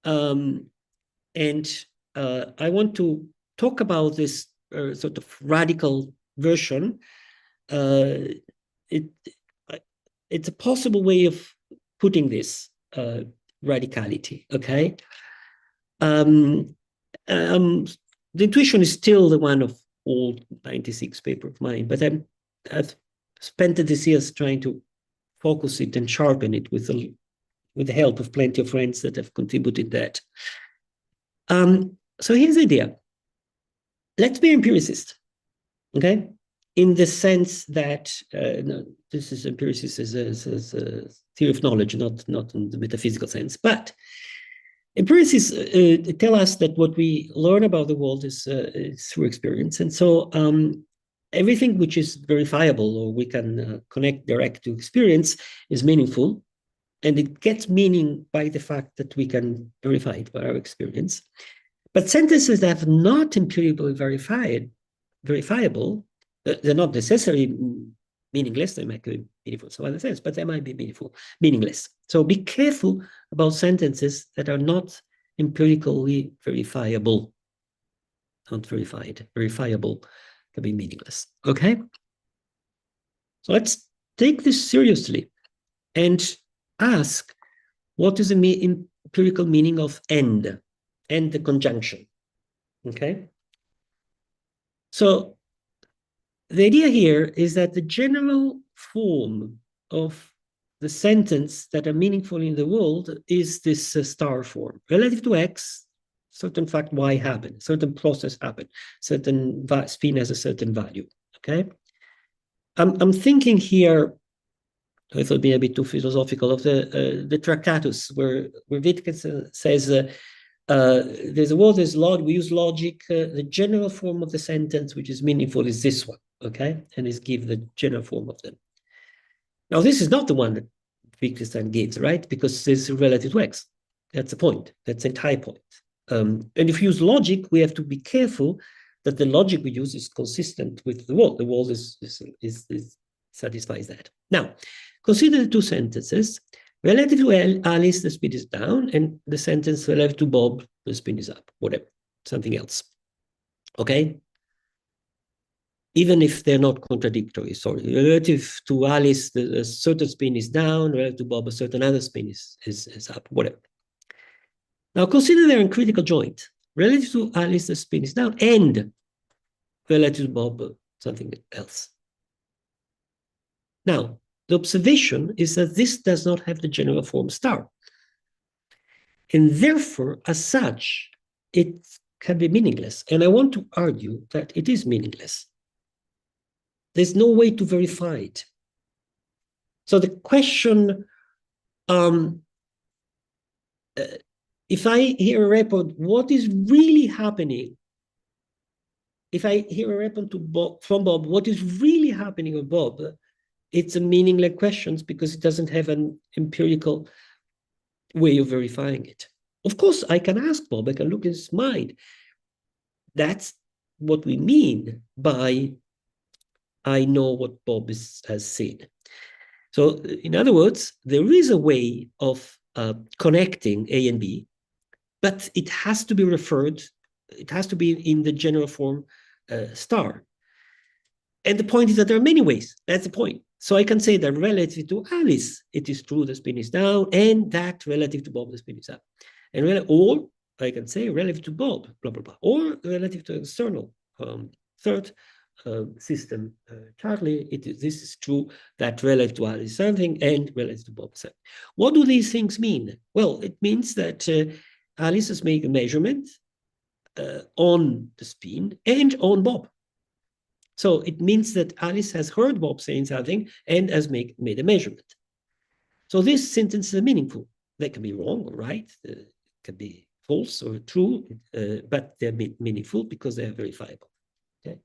and I want to talk about this sort of radical version. It's a possible way of putting this radicality, okay? The intuition is still the one of old 96 paper of mine, but I've spent this years trying to focus it and sharpen it with the help of plenty of friends that have contributed that. So here's the idea. Let's be empiricist, okay? In the sense that no, this is empiricist as a theory of knowledge, not in the metaphysical sense, but empiricists tell us that what we learn about the world is through experience. And so everything which is verifiable or we can connect direct to experience is meaningful. And it gets meaning by the fact that we can verify it by our experience. But sentences that are not empirically verifiable, they're not necessarily meaningless. They might be meaningful in some other sense, but they might be meaningless. So be careful about sentences that are not empirically verifiable. Not verifiable can be meaningless. Okay? So let's take this seriously and ask, what is the empirical meaning of and the conjunction? Okay? So the idea here is that the general form of the sentence that are meaningful in the world is this star form. Relative to X, certain fact Y happened, certain process happened, certain spin has a certain value. Okay? I'm thinking here, I thought being a bit too philosophical, of the Tractatus, where Wittgenstein says there's a word, there's logic, we use logic, the general form of the sentence which is meaningful is this one, okay? And is give the general form of them. Now, this is not the one that Wittgenstein gives, right? Because it's relative to X. That's the point. That's the entire point. And if you use logic, we have to be careful that the logic we use is consistent with the world. The world satisfies that. Now, consider the two sentences. Relative to Alice, the speed is down, and the sentence relative to Bob, the speed is up, whatever, something else. Okay? Even if they're not contradictory, sorry. Relative to Alice, a certain spin is down, relative to Bob, a certain other spin is up, whatever. Now consider they're in critical joint. Relative to Alice, the spin is down, and relative to Bob, something else. Now, the observation is that this does not have the general form star. And therefore, as such, it can be meaningless. And I want to argue that it is meaningless. There's no way to verify it. So the question, if I hear a report, what is really happening? If I hear a report from Bob, what is really happening with Bob? It's a meaningless question because it doesn't have an empirical way of verifying it. Of course, I can ask Bob, I can look in his mind. That's what we mean by I know what Bob has said. So in other words, there is a way of connecting A and B, but it has to be referred, it has to be in the general form star. And the point is that there are many ways. That's the point. So I can say that relative to Alice, it is true the spin is down, and that relative to Bob, the spin is up. And or I can say relative to Bob, blah, blah, blah, or relative to external third system, Charlie, this is true that relative to Alice is something and relative to Bob is something. What do these things mean? Well, it means that Alice has made a measurement on the spin and on Bob. So it means that Alice has heard Bob saying something and has made a measurement. So these sentences are meaningful. They can be wrong or right, can be false or true, but they're meaningful because they are verifiable. Okay?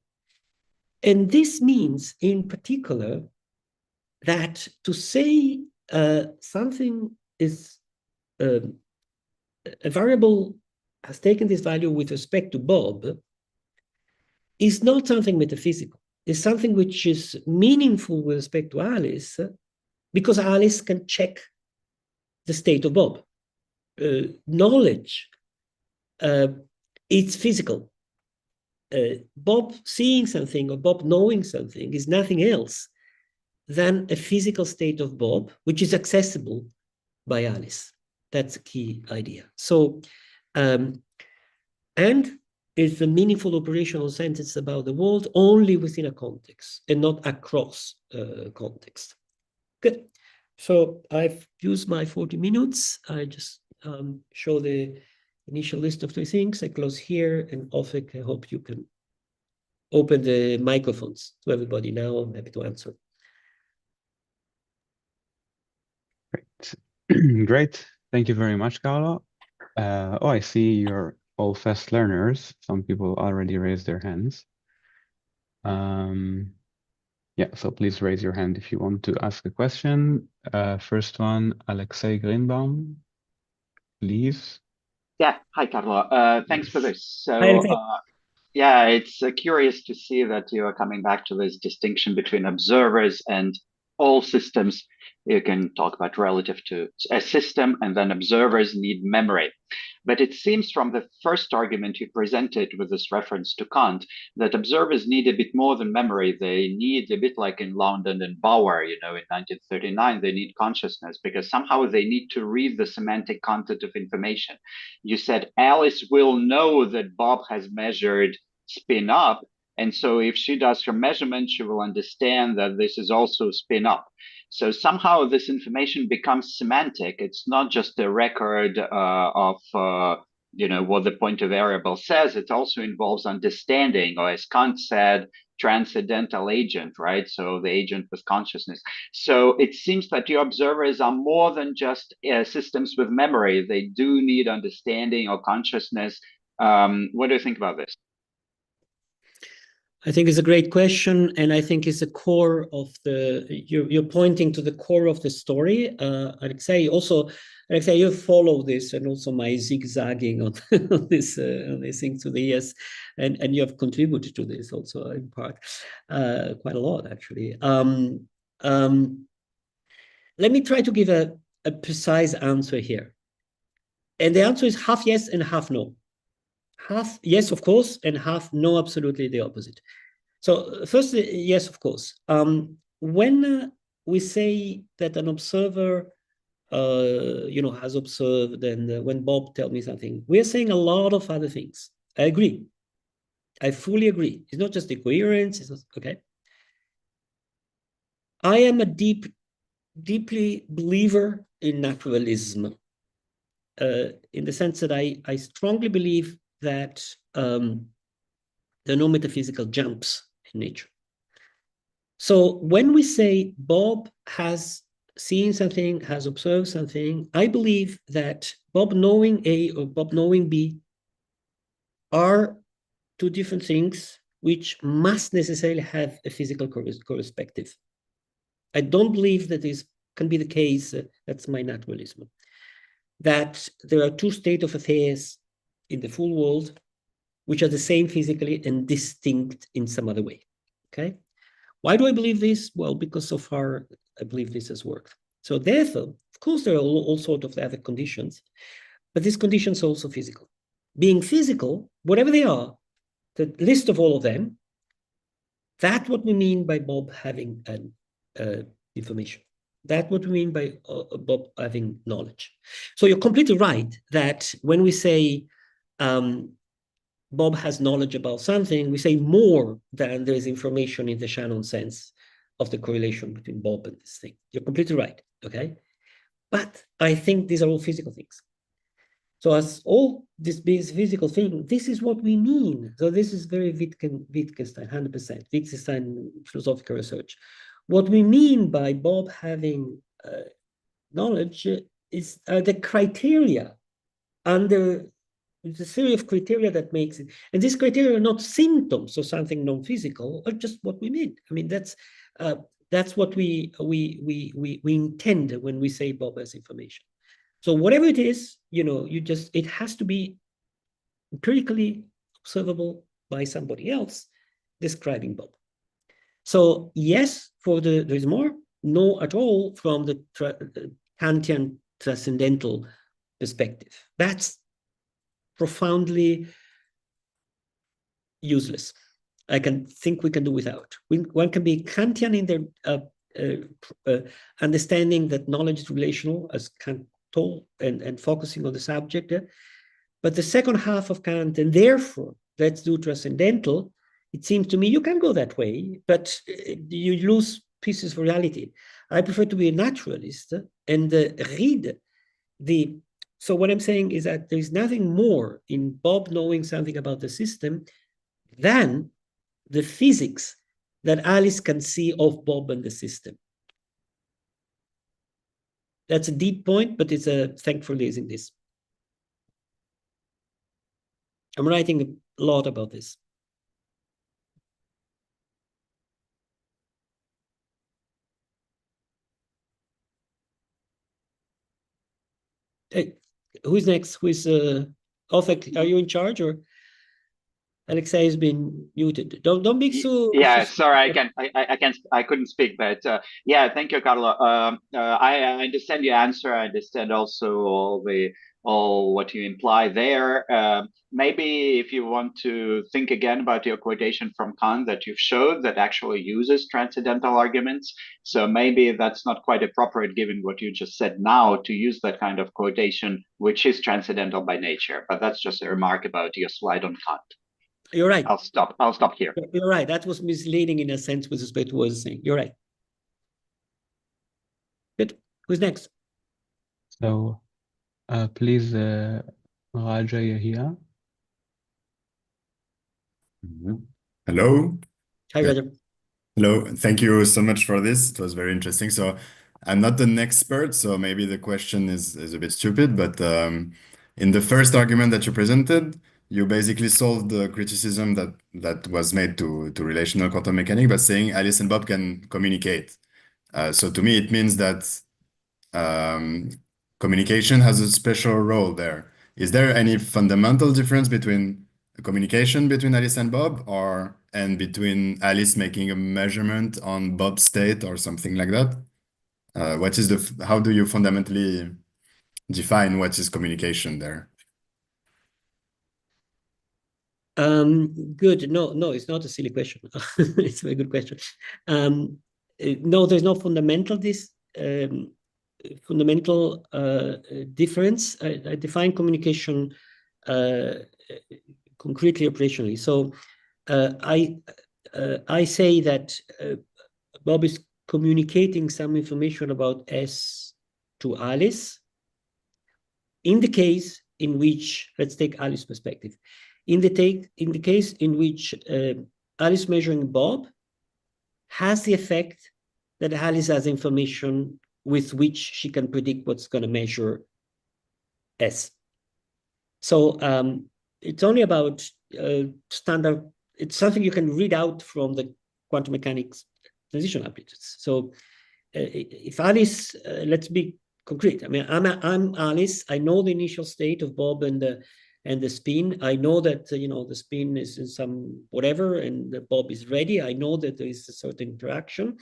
And this means, in particular, that to say something is a variable has taken this value with respect to Bob is not something metaphysical. It's something which is meaningful with respect to Alice because Alice can check the state of Bob. Knowledge, it's physical. Bob seeing something or Bob knowing something is nothing else than a physical state of Bob, which is accessible by Alice. That's a key idea. So, and it's a meaningful operational sentence about the world only within a context and not across context. Good. So I've used my 40 minutes. I just show the initial list of 3 things. I close here, and Ofek, I hope you can open the microphones to everybody now. I'm happy to answer. Great. Great. Thank you very much, Carlo. Oh, I see you're all fast learners. Some people already raised their hands. Yeah, so please raise your hand if you want to ask a question. First one, Alexei Greenbaum, please. Yeah, hi Carlo. Thanks for this. Hi, So, Alexei. yeah, it's curious to see that you are coming back to this distinction between observers and all systems. You can talk about relative to a system, and then observers need memory. But it seems from the first argument you presented with this reference to Kant that observers need a bit more than memory. They need a bit like in London and Bauer, in 1939, they need consciousness because somehow they need to read the semantic content of information. You said Alice will know that Bob has measured spin up. And so if she does her measurement, she will understand that this is also spin up. So somehow this information becomes semantic. It's not just a record of what the pointer variable says. It also involves understanding, or as Kant said, transcendental agent, right? So the agent with consciousness. So it seems that your observers are more than just systems with memory. They do need understanding or consciousness. What do you think about this? I think it's a great question, and I think it's the core of you're pointing to the core of the story. Alexei, you follow this, and also my zigzagging on, on this thing to the years, and you have contributed to this also in part, quite a lot actually. Let me try to give a precise answer here, and the answer is half yes and half no. Half yes, of course, and half no, absolutely the opposite. So first, yes, of course. When we say that an observer, has observed, and when Bob tells me something, we're saying a lot of other things. I agree. I fully agree. It's not just decoherence. It's not, okay. I am a deeply believer in naturalism, in the sense that I strongly believe that there are no metaphysical jumps in nature. So when we say Bob has seen something, has observed something, I believe that Bob knowing A or Bob knowing B are two different things which must necessarily have a physical correspective. I don't believe that this can be the case, that's my naturalism, that there are two states of affairs in the full world which are the same physically and distinct in some other way, okay? Why do I believe this? Well, because so far I believe this has worked. So therefore, of course, there are all sorts of other conditions, but these conditions are also physical. Being physical, whatever they are, the list of all of them, that's what we mean by Bob having an information. That's what we mean by Bob having knowledge. So you're completely right that when we say Bob has knowledge about something, we say more than there is information in the Shannon sense of the correlation between Bob and this thing. You're completely right, okay? But I think these are all physical things. So as all this physical thing, this is what we mean. So this is very Wittgenstein, 100%, Wittgenstein philosophical research. What we mean by Bob having knowledge is the criteria under the theory of criteria that makes it. And these criteria are not symptoms of something non-physical, or just what we mean. I mean, that's what we intend when we say Bob has information. So whatever it is, it has to be critically observable by somebody else describing Bob. So yes, there is more, no at all from the Kantian transcendental perspective. That's profoundly useless. I can think we can do without. One can be Kantian in their understanding that knowledge is relational, as Kant told, and focusing on the subject. But the second half of Kant, and therefore, let's do transcendental, it seems to me you can go that way, but you lose pieces of reality. I prefer to be a naturalist and read the. So what I'm saying is that there is nothing more in Bob knowing something about the system than the physics that Alice can see of Bob and the system. That's a deep point, but it's thankfully is in this. I'm writing a lot about this. Hey, who's next? Who's Othek, are you in charge, or Alexei has been muted? Don't be so. Yeah, sorry, I couldn't speak, but yeah, thank you, Carlo. I understand your answer. I understand also all what you imply there. Maybe if you want to think again about your quotation from Kant that you've showed that actually uses transcendental arguments, so maybe that's not quite appropriate given what you just said now to use that kind of quotation, which is transcendental by nature. But that's just a remark about your slide on Kant. You're right. I'll stop here. You're right. That was misleading in a sense with respect to what I was saying. You're right. Good. Who's next? So, please, Raja, you're here. Hello. Hi, Roger. Hello. Thank you so much for this. It was very interesting. So I'm not an expert, so maybe the question is a bit stupid, but in the first argument that you presented, you basically solved the criticism that was made to relational quantum mechanics by saying Alice and Bob can communicate. So to me, it means that communication has a special role there. Is there any fundamental difference between the communication between Alice and Bob, and between Alice making a measurement on Bob's state or something like that? How do you fundamentally define what is communication there? Good. No, it's not a silly question. It's a very good question. No, there's no fundamental difference. I define communication concretely operationally. So I say that Bob is communicating some information about S to Alice in the case in which, let's take Alice's perspective. In the case in which Alice measuring Bob has the effect that Alice has information with which she can predict what's going to measure S. So it's only about standard. It's something you can read out from the quantum mechanics transition amplitudes. So if Alice, let's be concrete. I mean, I'm Alice. I know the initial state of Bob and the spin. I know that the spin is in some whatever, and the Bob is ready. I know that there is a certain interaction,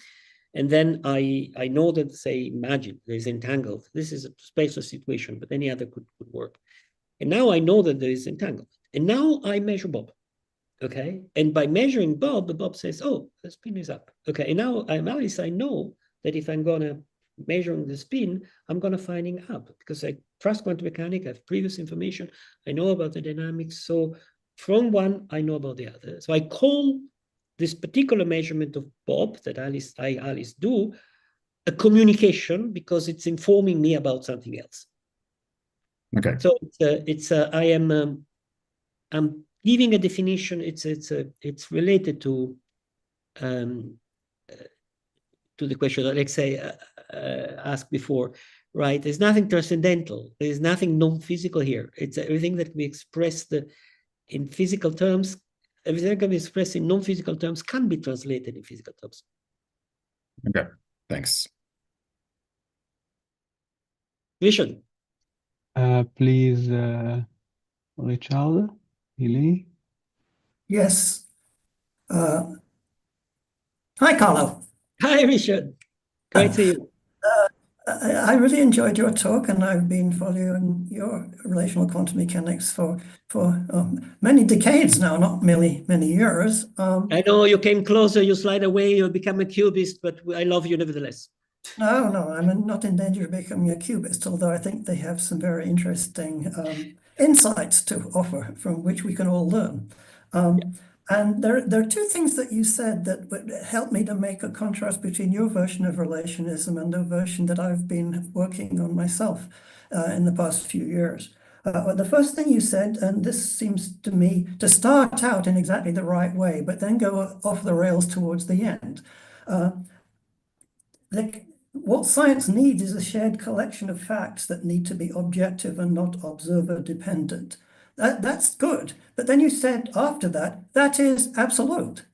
and then I know that, say, imagine there is entangled. This is a spaceless situation, but any other could work. And now I know that there is entanglement, and now I measure Bob. Okay, and by measuring Bob, Bob says, "Oh, the spin is up." Okay, and now I'm Alice. I know that if I'm gonna measuring the spin, I'm gonna finding up because I trust quantum mechanics. I have previous information. I know about the dynamics. So from one, I know about the other. So I call this particular measurement of Bob that Alice do a communication because it's informing me about something else. Okay. So I'm giving a definition. It's related to the question that Alexei asked before, right? There's nothing transcendental. There's nothing non-physical here. It's everything that we express in physical terms. Everything that can be expressed in non-physical terms can be translated in physical terms. Okay, thanks. Vision. Please, Richard, Hilly. Yes. Hi, Carlo. Hi, Richard. Great to see you. I really enjoyed your talk, and I've been following your relational quantum mechanics for many decades now, not merely many years. I know you came closer, you slide away, you become a cubist, but I love you nevertheless. No, I'm not in danger of becoming a cubist, although I think they have some very interesting insights to offer from which we can all learn. And there are two things that you said that would help me to make a contrast between your version of relationism and a version that I've been working on myself in the past few years. The first thing you said, and this seems to me to start out in exactly the right way, but then go off the rails towards the end. What science needs is a shared collection of facts that need to be objective and not observer dependent. That's good. But then you said after that is absolute.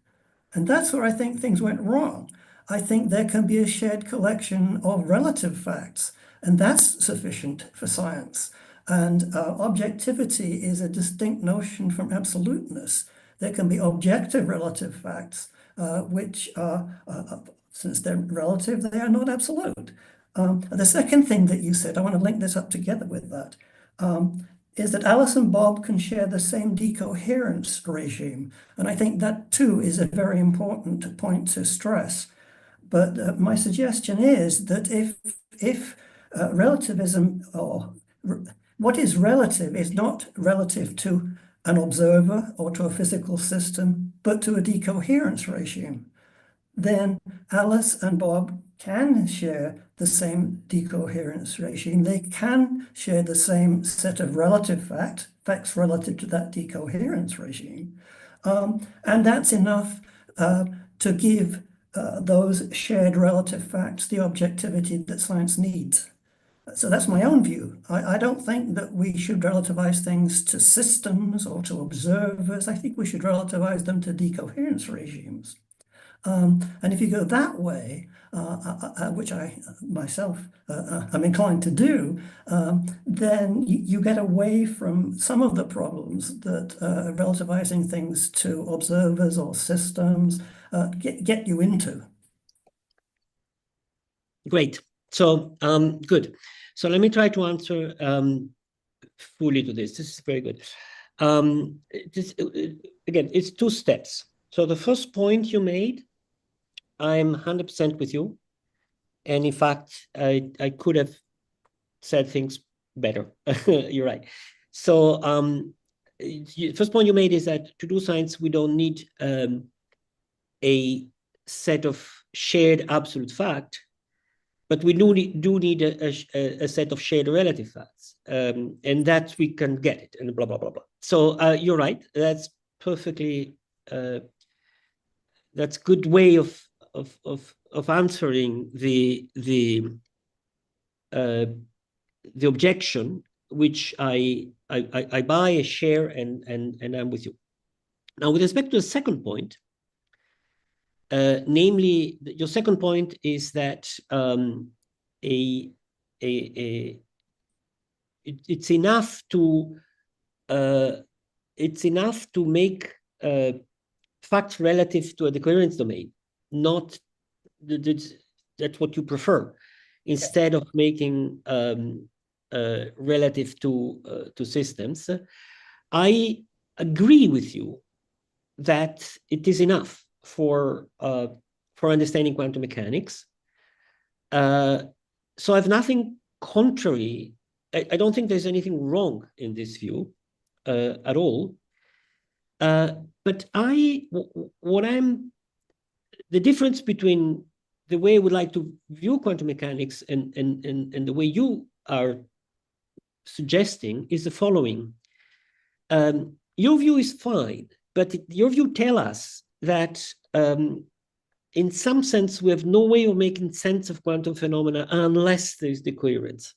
And that's where I think things went wrong. I think there can be a shared collection of relative facts, and that's sufficient for science. And objectivity is a distinct notion from absoluteness. There can be objective relative facts, which are, since they're relative, they are not absolute. The second thing that you said, I want to link this up together with that, is that Alice and Bob can share the same decoherence regime. And I think that too is a very important point to stress. But my suggestion is that if relativism, or what is relative, is not relative to an observer or to a physical system, but to a decoherence regime, then Alice and Bob can share the same decoherence regime. They can share the same set of relative facts relative to that decoherence regime. And that's enough to give those shared relative facts the objectivity that science needs. So that's my own view. I don't think that we should relativize things to systems or to observers. I think we should relativize them to decoherence regimes. And if you go that way, which I myself am inclined to do, then you get away from some of the problems that relativizing things to observers or systems get you into. Great. So good. So let me try to answer fully to this. This is very good. Again, it's two steps. So the first point you made, I'm 100% with you. And in fact, I could have said things better. You're right. So first point you made is that to do science, we don't need a set of shared absolute fact, but we do need a set of shared relative facts, and that we can get it, and blah, blah, blah, blah. So you're right. That's perfectly, that's good way of answering the objection, which I buy, I share, and I'm with you. Now, with respect to the second point, namely, your second point is that it's enough to make facts relative to a decoherence domain, not that's what you prefer, instead of making relative to systems. I agree with you that it is enough for understanding quantum mechanics. So I have nothing contrary. I don't think there's anything wrong in this view at all. But the difference between the way I would like to view quantum mechanics and the way you are suggesting is the following. Your view is fine, but your view tells us that in some sense we have no way of making sense of quantum phenomena unless there's decoherence.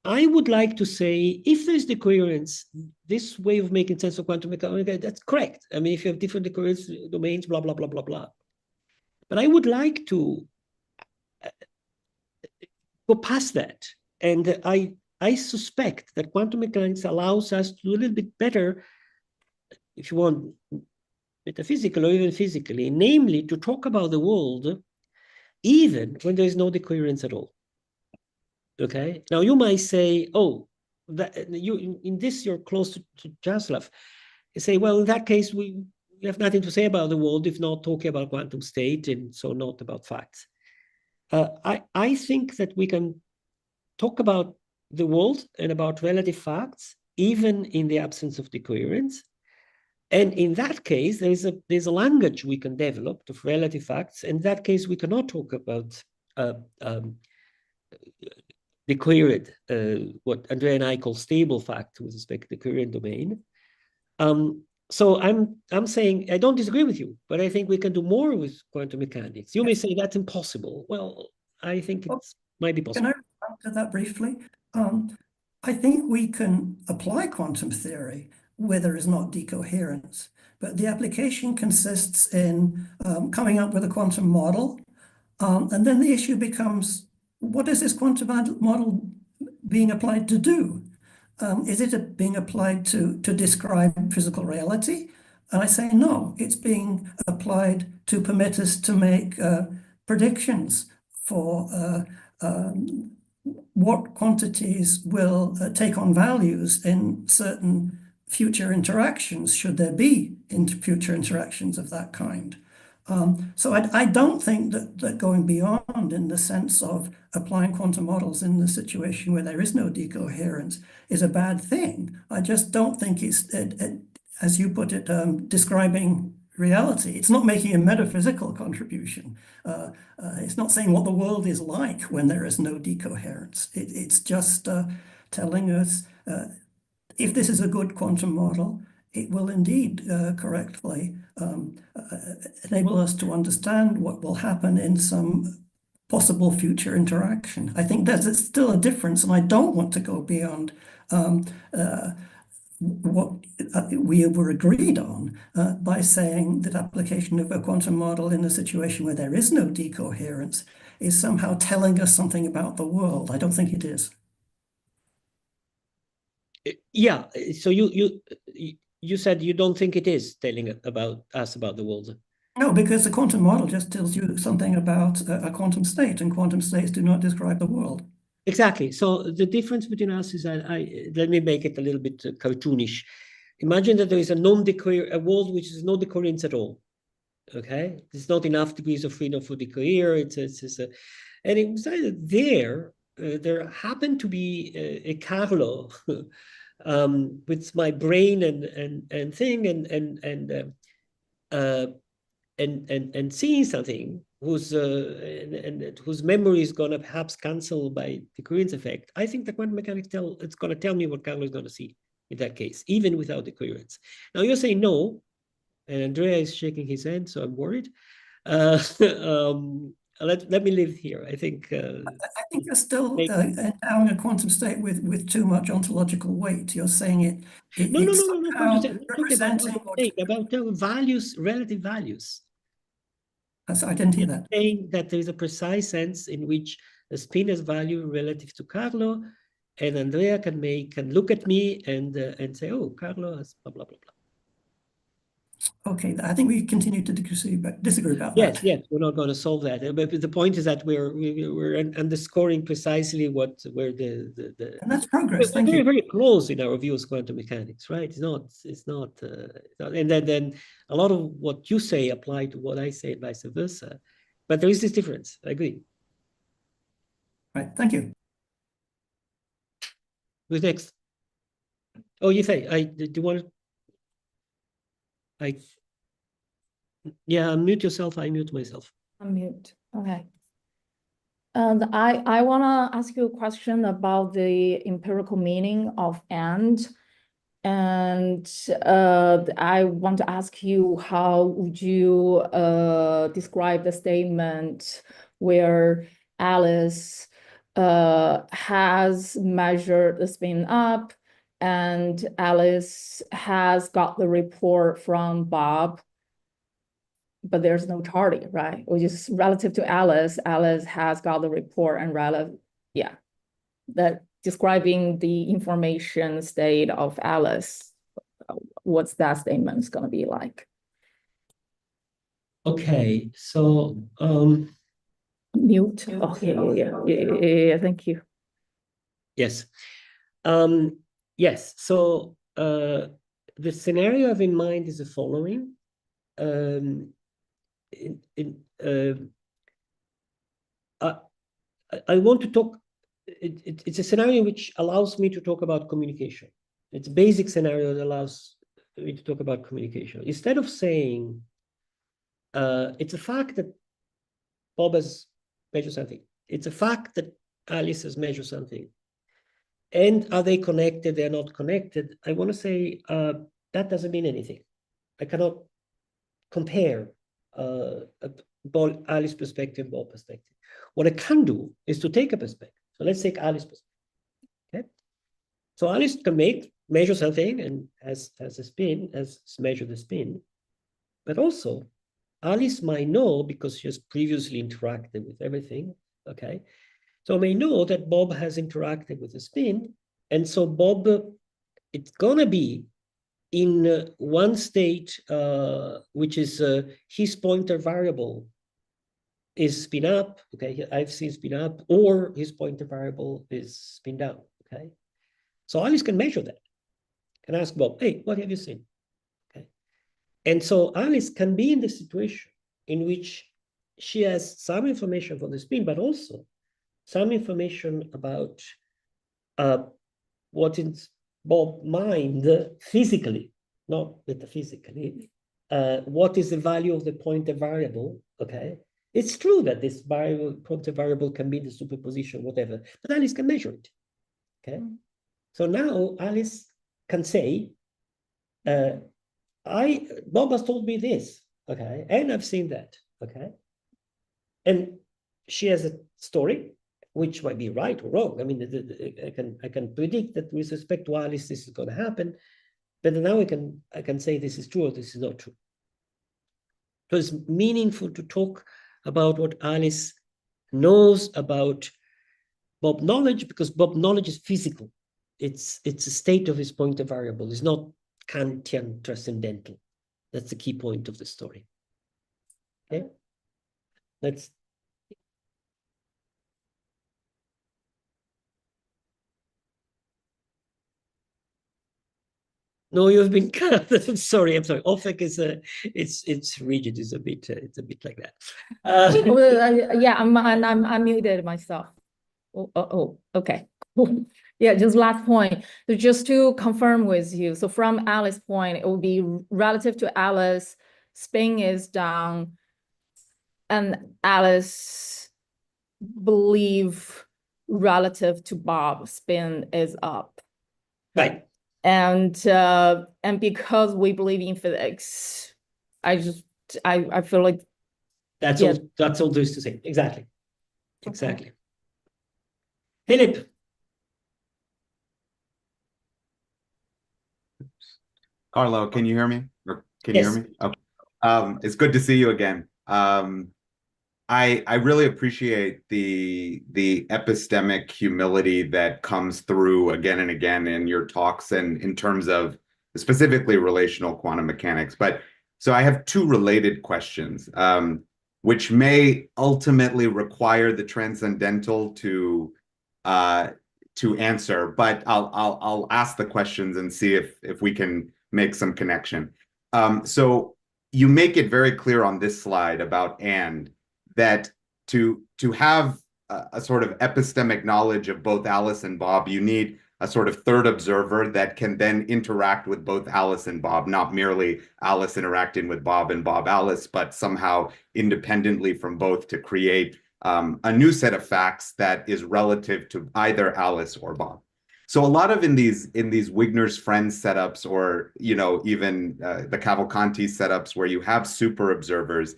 I would like to say, if there's decoherence, this way of making sense of quantum mechanics, that's correct. I mean, if you have different decoherence domains, blah, blah, blah, blah, blah. But I would like to go past that. And I suspect that quantum mechanics allows us to do a little bit better, if you want, metaphysical or even physically, namely to talk about the world even when there is no decoherence at all. Okay. Now you might say, "Oh, that you in this you're close to Jaroslav." You say, "Well, in that case, we have nothing to say about the world if not talking about quantum state, and so not about facts." I think that we can talk about the world and about relative facts even in the absence of decoherence. And in that case, there's a language we can develop of relative facts. In that case, we cannot talk about decoherent, what Andrea and I call stable fact with respect to the decoherent domain. So I'm saying I don't disagree with you, but I think we can do more with quantum mechanics. You may say that's impossible. Well, I think it might be possible. Can I respond to that briefly? I think we can apply quantum theory where there is not decoherence, but the application consists in coming up with a quantum model, and then the issue becomes, what does this quantum model being applied to do? Is it being applied to describe physical reality? And I say no, it's being applied to permit us to make predictions for what quantities will take on values in certain future interactions, should there be future interactions of that kind. So I don't think that going beyond in the sense of applying quantum models in the situation where there is no decoherence is a bad thing. I just don't think it's, as you put it, describing reality. It's not making a metaphysical contribution. It's not saying what the world is like when there is no decoherence. It's just telling us if this is a good quantum model, it will indeed correctly enable us to understand what will happen in some possible future interaction. I think there's still a difference, and I don't want to go beyond what we were agreed on by saying that application of a quantum model in a situation where there is no decoherence is somehow telling us something about the world. I don't think it is. Yeah, so you said you don't think it is telling us about the world. No, because the quantum model just tells you something about a quantum state, and quantum states do not describe the world. Exactly. So the difference between us is that let me make it a little bit cartoonish. Imagine that there is a world which is no decoherence at all. Okay, it's not enough degrees of freedom for decohere. And inside there happened to be a Carlo with my brain and thing and seeing something whose memory is going to perhaps cancel by the Decoherence effect. I think the quantum mechanics it's going to tell me what Carlo is going to see in that case, even without Decoherence. Now you're saying no, and Andrea is shaking his head, so I'm worried. Let me live here. I think you're still endowing a quantum state with too much ontological weight. You're saying no. I'm representing about values, relative values. I didn't hear that. Saying that there is a precise sense in which the spin has value relative to Carlo, and Andrea can look at me and say, oh, Carlo has blah blah blah blah. Okay, I think we continue to disagree about that. Yes, we're not going to solve that. But the point is that we're underscoring precisely where the and that's progress. Thank you. We're very close in our views quantum mechanics, right? It's not, and then a lot of what you say apply to what I say, and vice versa. But there is this difference. I agree. Right. Thank you. Who's next? Oh, you say do you want to? Yeah, unmute yourself. I mute myself. Unmute. Okay. And I want to ask you a question about the empirical meaning of and. And I want to ask you, how would you describe the statement where Alice has measured the spin up and Alice has got the report from Bob, but there's no Charlie, right? Which is relative to Alice. Alice has got the report and that describing the information state of Alice. What's that statement going to be like? Okay, so mute. Okay, yeah. Thank you. Yes, yes. So the scenario I have in mind is the following. I want to talk. It's a scenario which allows me to talk about communication. It's a basic scenario that allows me to talk about communication. Instead of saying it's a fact that Bob has measured something. It's a fact that Alice has measured something. And are they connected? They're not connected. I want to say that doesn't mean anything. I cannot compare Alice's perspective, Bob's perspective. What I can do is to take a perspective. So let's take Alice's perspective. Okay. So Alice can measure something and has a spin, has measured the spin, but also Alice might know, because she has previously interacted with everything, okay, So we know that Bob has interacted with the spin, and so Bob, it's gonna be in one state, which is his pointer variable is spin up, okay, I've seen spin up, or his pointer variable is spin down, okay? So Alice can measure that, can ask Bob, hey, what have you seen? Okay. And so Alice can be in the situation in which she has some information for the spin, but also some information about what is Bob's mind physically, not metaphysically. What is the value of the pointer variable? Okay, it's true that this pointer variable can be the superposition, whatever, but Alice can measure it. Okay, so now Alice can say, Bob has told me this, okay, and I've seen that, okay, and she has a story which might be right or wrong. I mean, I can predict that with respect to Alice, this is going to happen, but now I can say this is true or this is not true. So it's meaningful to talk about what Alice knows about Bob knowledge, because Bob knowledge is physical. It's a state of his pointer variable. It's not Kantian transcendental. That's the key point of the story. Okay, let's. No, you've been cut. I'm sorry. OFEC is it's rigid. It's a bit like that. Yeah, I'm muted myself. Okay. Cool. Yeah, just last point. So just to confirm with you, so from Alice's point, it will be relative to Alice, spin is down, and Alice believe relative to Bob, spin is up. Right. And because we believe in physics, I feel like that's all there is to say. Exactly. Exactly. Philip. Carlo, can you hear me? Or can Yes. you hear me? Okay. It's good to see you again. I really appreciate the epistemic humility that comes through again and again in your talks and in terms of specifically relational quantum mechanics. But so I have two related questions, which may ultimately require the transcendental to answer, but I'll ask the questions and see if we can make some connection. So you make it very clear on this slide about that to have a sort of epistemic knowledge of both Alice and Bob, you need a sort of third observer that can then interact with both Alice and Bob, not merely Alice interacting with Bob and Bob Alice, but somehow independently from both to create a new set of facts that is relative to either Alice or Bob. So a lot of in these Wigner's friends setups, or even the Cavalcanti setups where you have super observers,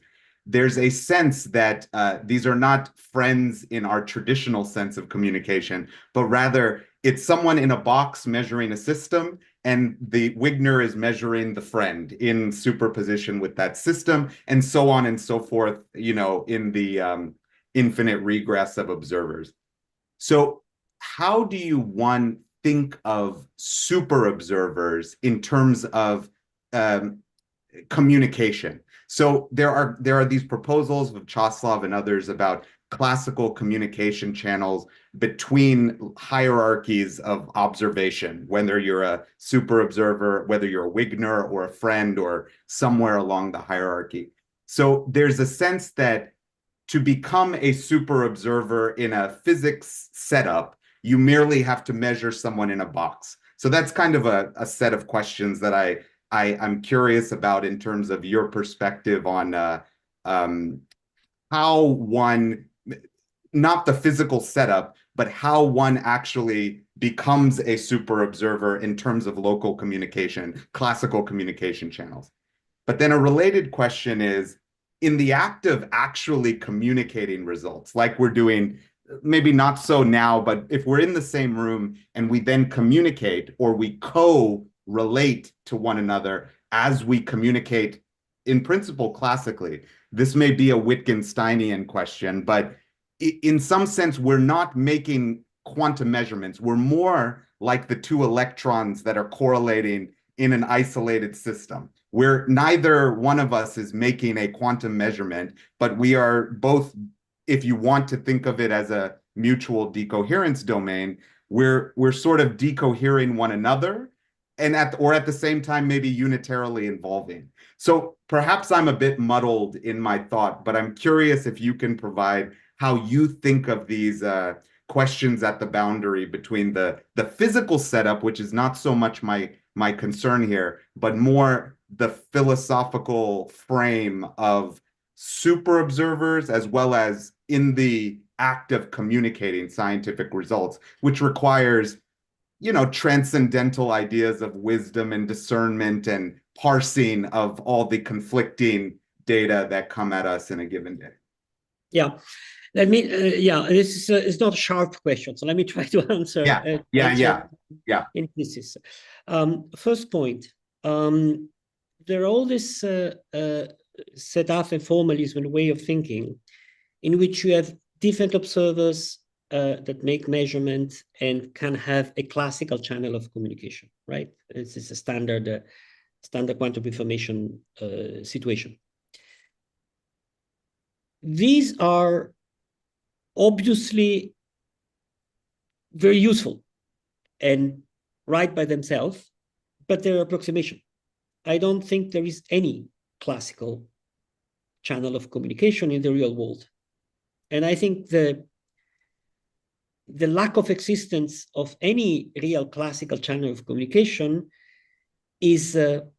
there's a sense that these are not friends in our traditional sense of communication, but rather it's someone in a box measuring a system, and the Wigner is measuring the friend in superposition with that system, and so on and so forth, in the infinite regress of observers. So how do you think of super observers in terms of communication? So there are these proposals of Chaslov and others about classical communication channels between hierarchies of observation, whether you're a super observer, whether you're a Wigner or a friend or somewhere along the hierarchy. So there's a sense that to become a super observer in a physics setup, you merely have to measure someone in a box. So that's kind of a set of questions that I'm curious about in terms of your perspective on how one, not the physical setup, but how one actually becomes a super observer in terms of local communication, classical communication channels. But then a related question is, in the act of actually communicating results, like we're doing, maybe not so now, but if we're in the same room and we then communicate or we co-relate to one another as we communicate, in principle, classically, this may be a Wittgensteinian question, but in some sense, we're not making quantum measurements. We're more like the two electrons that are correlating in an isolated system, where neither one of us is making a quantum measurement, but we are both, if you want to think of it as a mutual decoherence domain, we're sort of decohering one another, and at the same time maybe unitarily involving. So perhaps I'm a bit muddled in my thought, but I'm curious if you can provide how you think of these questions at the boundary between the physical setup, which is not so much my concern here, but more the philosophical frame of super observers, as well as in the act of communicating scientific results, which requires, you know, transcendental ideas of wisdom and discernment and parsing of all the conflicting data that come at us in a given day. Yeah. Let me, this is it's not a sharp question, so let me try to answer. Yeah. In pieces. First point, there are all this setup and formalism and way of thinking in which you have different observers that make measurements and can have a classical channel of communication, right? This is a standard quantum information situation. These are obviously very useful and right by themselves, but they're approximation. I don't think there is any classical channel of communication in the real world. And I think the lack of existence of any real classical channel of communication is the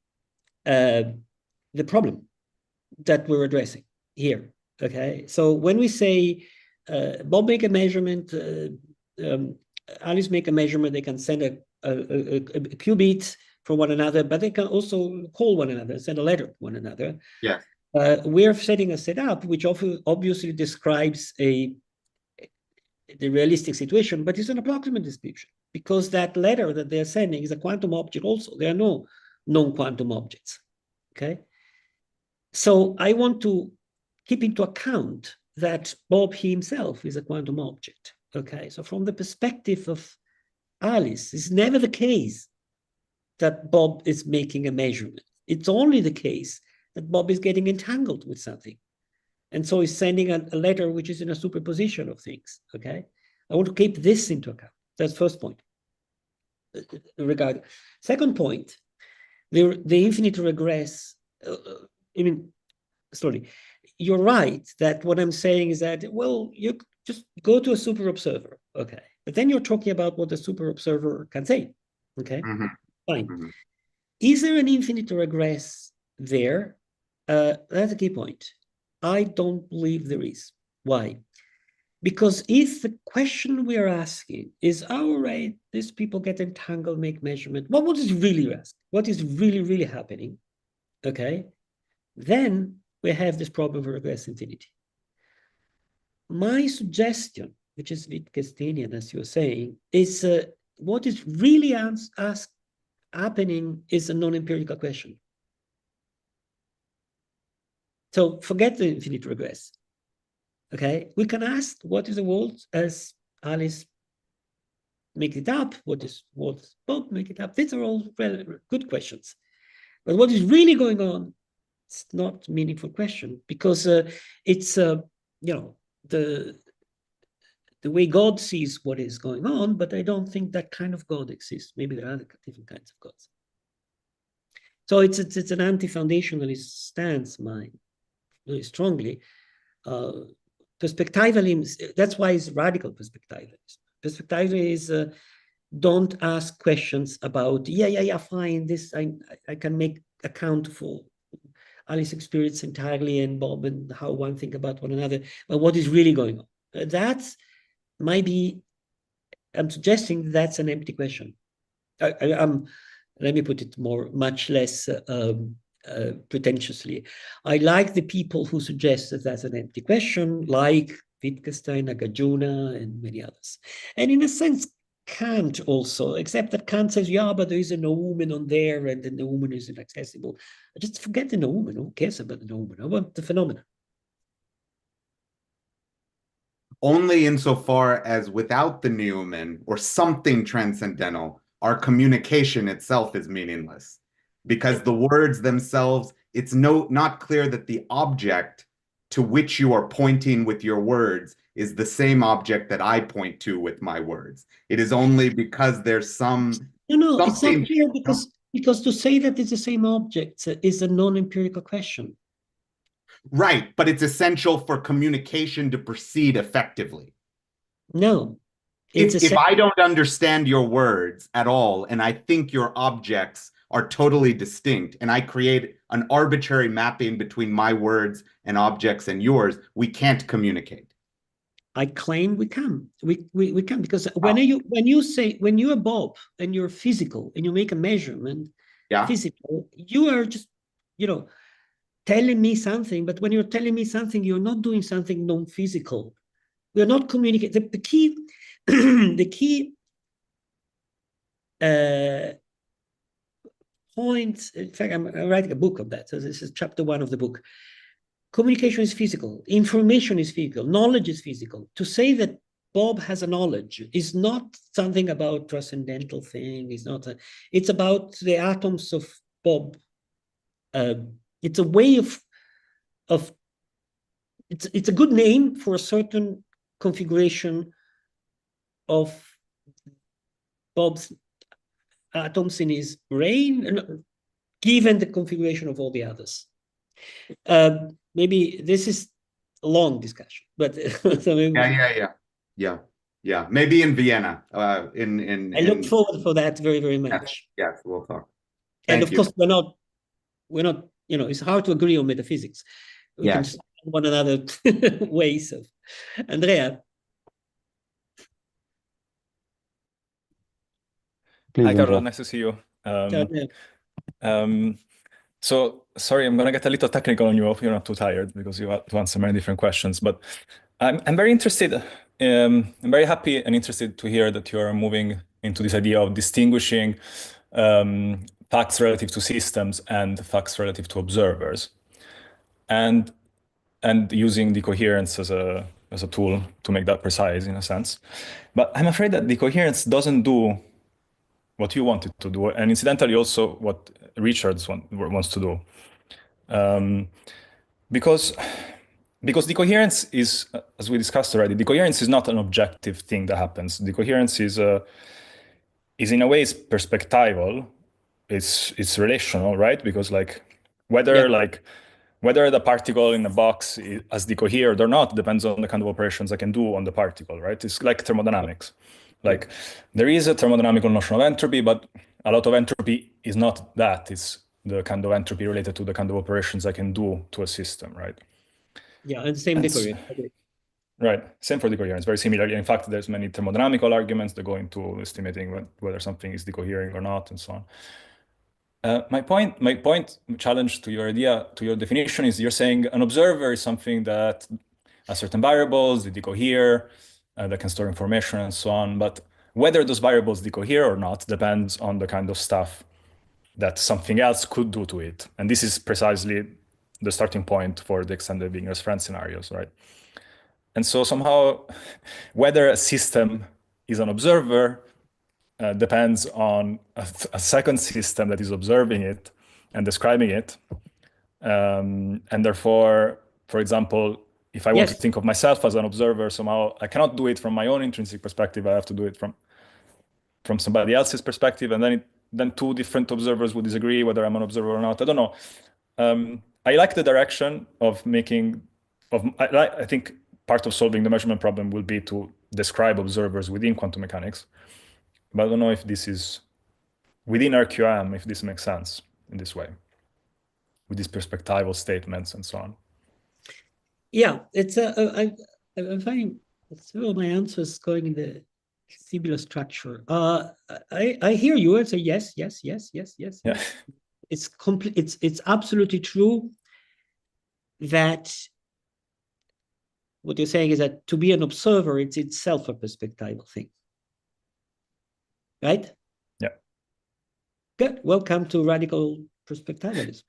problem that we're addressing here. Okay, so when we say Bob make a measurement, Alice make a measurement, they can send a qubit from one another, but they can also call one another, send a letter to one another. Yeah. We're setting a setup which obviously describes the realistic situation, but it's an approximate description because that letter that they're sending is a quantum object also. There are no non-quantum objects, okay? So I want to keep into account that Bob himself is a quantum object, okay? So from the perspective of Alice, it's never the case that Bob is making a measurement. It's only the case that Bob is getting entangled with something. And so he's sending a letter which is in a superposition of things, okay? I want to keep this into account. That's first point. Second point, the infinite regress, you're right that what I'm saying is that, well, you just go to a super observer, okay? But then you're talking about what the super observer can say, okay? Fine. Is there an infinite regress there? That's a key point. I don't believe there is. Why? Because if the question we are asking is, all right, these people get entangled, make measurement, what is really asked? What is really, really happening? Okay, then we have this problem of regress infinity. My suggestion, which is Wittgensteinian, as you're saying, is what is really happening is a non-empirical question. So forget the infinite regress. Okay, we can ask what is the world as Alice make it up, what is Bob make it up. These are all good questions. But what is really going on, it's not a meaningful question because it's the way God sees what is going on, but I don't think that kind of God exists. Maybe there are other different kinds of gods. So it's an anti-foundationalist stance, mine, really strongly. Perspectivalism, that's why it's radical perspectivalism. Perspectivalism is don't ask questions about, fine, this I can make account for Alice's experience entirely and Bob and how one think about one another, but what is really going on? That's might be, I'm suggesting that's an empty question. Let me put it much less pretentiously. I like the people who suggest that that's an empty question, like Wittgenstein, Nagarjuna, and many others. And in a sense, Kant also, except that Kant says, yeah, but there is a noumen on there, and the noumen is inaccessible. Just forget the noumen. Who cares about the noumen? I want the phenomena. only insofar as without the Newman or something transcendental, our communication itself is meaningless. Because the words themselves, it's not clear that the object to which you are pointing with your words is the same object that I point to with my words. It is only because there's some No, it's not something. clear because to say that it's the same object is a non-empirical question. Right, but it's essential for communication to proceed effectively. No, If I don't understand your words at all, and I think your objects are totally distinct, and I create an arbitrary mapping between my words and objects and yours, we can't communicate. I claim we can. We can, because when you're Bob and you're physical and you make a measurement, physical, you are just, telling me something. But when you're telling me something, you're not doing something non-physical. We're not communicating. The key, the key point. In fact, I'm writing a book on that. So this is chapter 1 of the book. Communication is physical. Information is physical. Knowledge is physical. To say that Bob has a knowledge is not something about transcendental thing. It's about the atoms of Bob. It's a way of it's a good name for a certain configuration of Bob's atoms in his brain, given the configuration of all the others. Maybe this is a long discussion, but so maybe yeah. Maybe in Vienna. I look forward for that very, very much. Yes, we'll talk. And of course, we're not. It's hard to agree on metaphysics. We can find one another ways of. Andrea. Please, hi, Carlo. Andrea. Nice to see you. So sorry, I'm gonna get a little technical on you if you're not too tired, because you have to answer many different questions. But I'm very interested. I'm very happy and interested to hear that you're moving into this idea of distinguishing facts relative to systems and facts relative to observers, and using decoherence as a tool to make that precise in a sense. But I'm afraid that decoherence doesn't do what you want it to do, and incidentally also what Richards wants to do. Because decoherence is, as we discussed already, decoherence is not an objective thing that happens. Decoherence is in a way it's perspectival. It's relational, right? Because whether the particle in the box has decohered or not depends on the kind of operations I can do on the particle, right? It's like thermodynamics. Like there is a thermodynamical notion of entropy, but a lot of entropy is not that. It's the kind of entropy related to the kind of operations I can do to a system, right? Yeah, and same decoherence. Right, same for decoherence, very similarly. In fact, there's many thermodynamical arguments that go into estimating whether something is decohering or not, and so on. My point, challenge to your idea, to your definition, is you're saying an observer is something that has certain variables, they decohere, that can store information and so on. But whether those variables decohere or not depends on the kind of stuff that something else could do to it. And this is precisely the starting point for the extended being as friend scenarios, right? And so somehow, whether a system is an observer depends on a second system that is observing it and describing it. And therefore, for example, if I want to think of myself as an observer, somehow I cannot do it from my own intrinsic perspective. I have to do it from somebody else's perspective. And then two different observers would disagree whether I'm an observer or not. I don't know. I like the direction of I think part of solving the measurement problem will be to describe observers within quantum mechanics. But I don't know if this is within RQM, if this makes sense in this way, with these perspectival statements and so on. Yeah, it's I'm finding several of my answers going in the similar structure. I hear you and say yes. Yeah. It's absolutely true that what you're saying is that to be an observer, it's itself a perspectival thing. Right? Yeah. Good. Welcome to radical perspectivalism.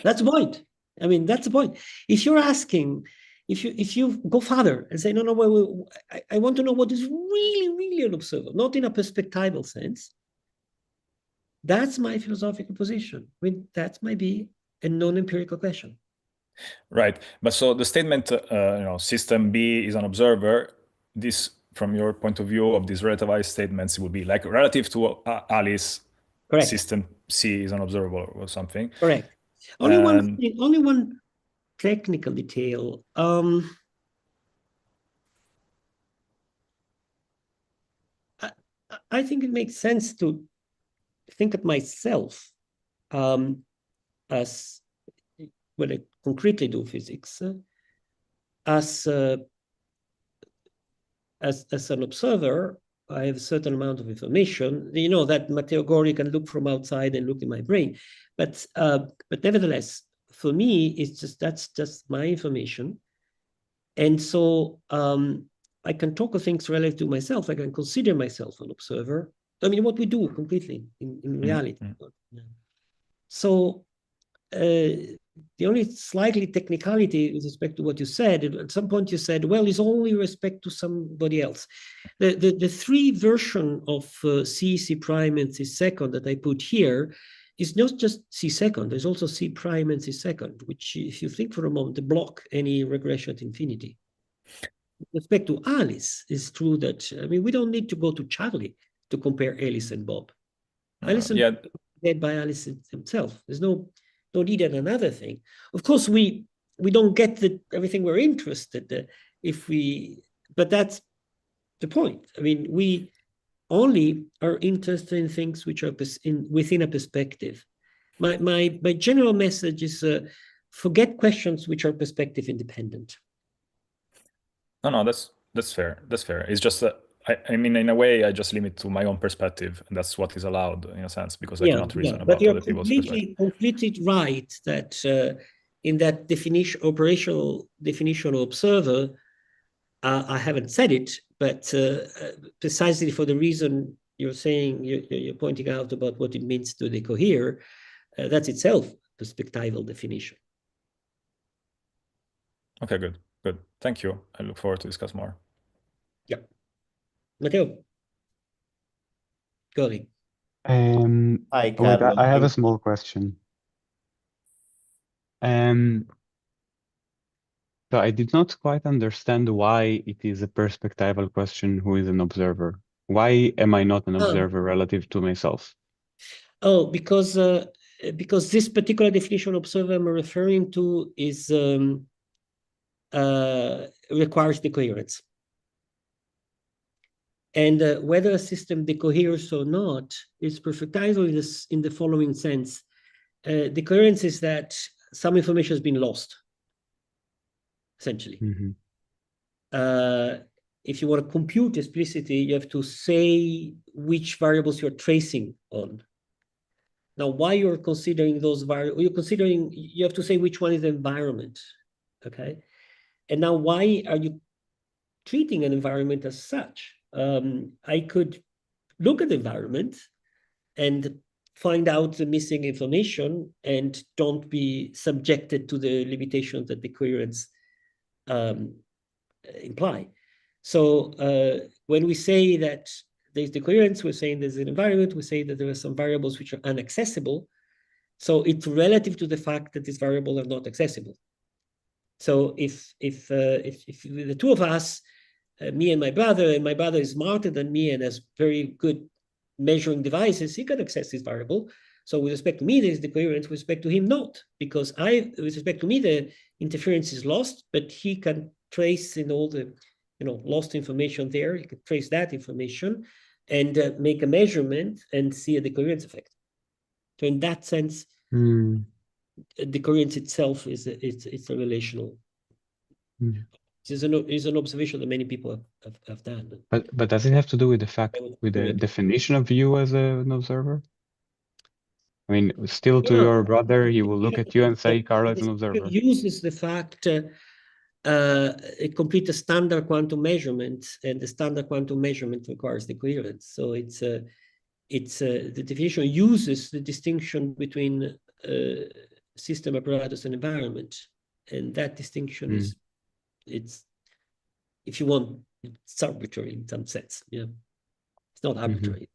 That's the point. I mean, that's the point. If you're asking, if you go further and say, no, no, well, I want to know what is really, really an observer, not in a perspectival sense, that's my philosophical position. I mean, that might be a non-empirical question. Right. But so the statement, system B is an observer, this, from your point of view of these relativized statements, it would be like relative to Alice, Correct. system C is an observer or something. Correct. Only one technical detail. I think it makes sense to think of myself as, when I concretely do physics, as an observer. I have a certain amount of information. You know that Matteo Gori can look from outside and look in my brain, but nevertheless, for me, that's just my information, and so I can talk of things relative to myself. I can consider myself an observer. I mean, what we do completely in reality. So the only slightly technicality with respect to what you said, at some point you said, well, it's only respect to somebody else. The three version of C, C prime, and C second that I put here is not just C second, there's also C prime and C second, which, if you think for a moment, block any regression at infinity. With respect to Alice, it's true that, I mean, we don't need to go to Charlie to compare Alice and Bob. Alice and Bob are made by Alice himself. There's no need in another thing. Of course, we don't get everything we're interested but that's the point. I mean, we only are interested in things which are within a perspective. My general message is forget questions which are perspective independent. No, that's fair. That's fair. It's just that I mean, in a way, I just limit to my own perspective, and that's what is allowed in a sense, because I cannot reason about other people's perspective. Completely right that in that operational definition of observer, I haven't said it, but precisely for the reason you're saying, you're pointing out about what it means to decohere, that's itself perspectival definition. Okay, good. Thank you. I look forward to discuss more. Yeah. Matteo. Go ahead. Hi, Carlo. I have a small question. So I did not quite understand why it is a perspectival question, who is an observer. Why am I not an observer relative to myself? Oh, because this particular definition of observer I'm referring to is requires decoherence. And whether a system decoheres or not is perspectival in the following sense. Decoherence is that some information has been lost, essentially. If you want to compute explicitly, you have to say which variables you're tracing on. Now, why you're considering those variables, you have to say which one is the environment, okay? And now, why are you treating an environment as such? I could look at the environment and find out the missing information and don't be subjected to the limitations that decoherence imply. So when we say that there's decoherence, we're saying there's an environment, we say that there are some variables which are inaccessible. So it's relative to the fact that these variables are not accessible. So if the two of us, me and my brother is smarter than me and has very good measuring devices, he can access this variable. So with respect to me, there's decoherence, with respect to him, not. Because with respect to me, the interference is lost, but he can trace in all the lost information there, he can trace that information and make a measurement and see a decoherence effect. So in that sense, decoherence itself is a relational. It's an observation that many people have done. But does it have to do with the fact, with the definition of you as an observer? I mean, still to your brother, he will look at you and say, Carlo is an observer. It uses the fact it completes a standard quantum measurement, and the standard quantum measurement requires decoherence. So the definition uses the distinction between system apparatus and environment, and that distinction is it's, if you want, it's arbitrary in some sense. Yeah, it's not arbitrary.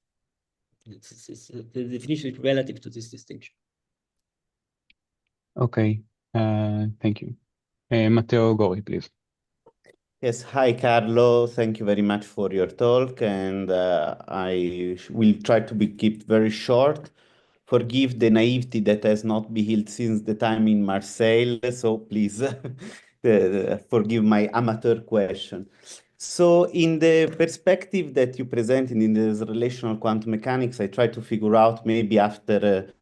The definition is relative to this distinction. Okay, thank you. Matteo Gori, please. Yes, hi, Carlo. Thank you very much for your talk, and I will try to keep very short. Forgive the naivety that has not been healed since the time in Marseille, so please forgive my amateur question. So in the perspective that you presented in this relational quantum mechanics, I try to figure out, maybe after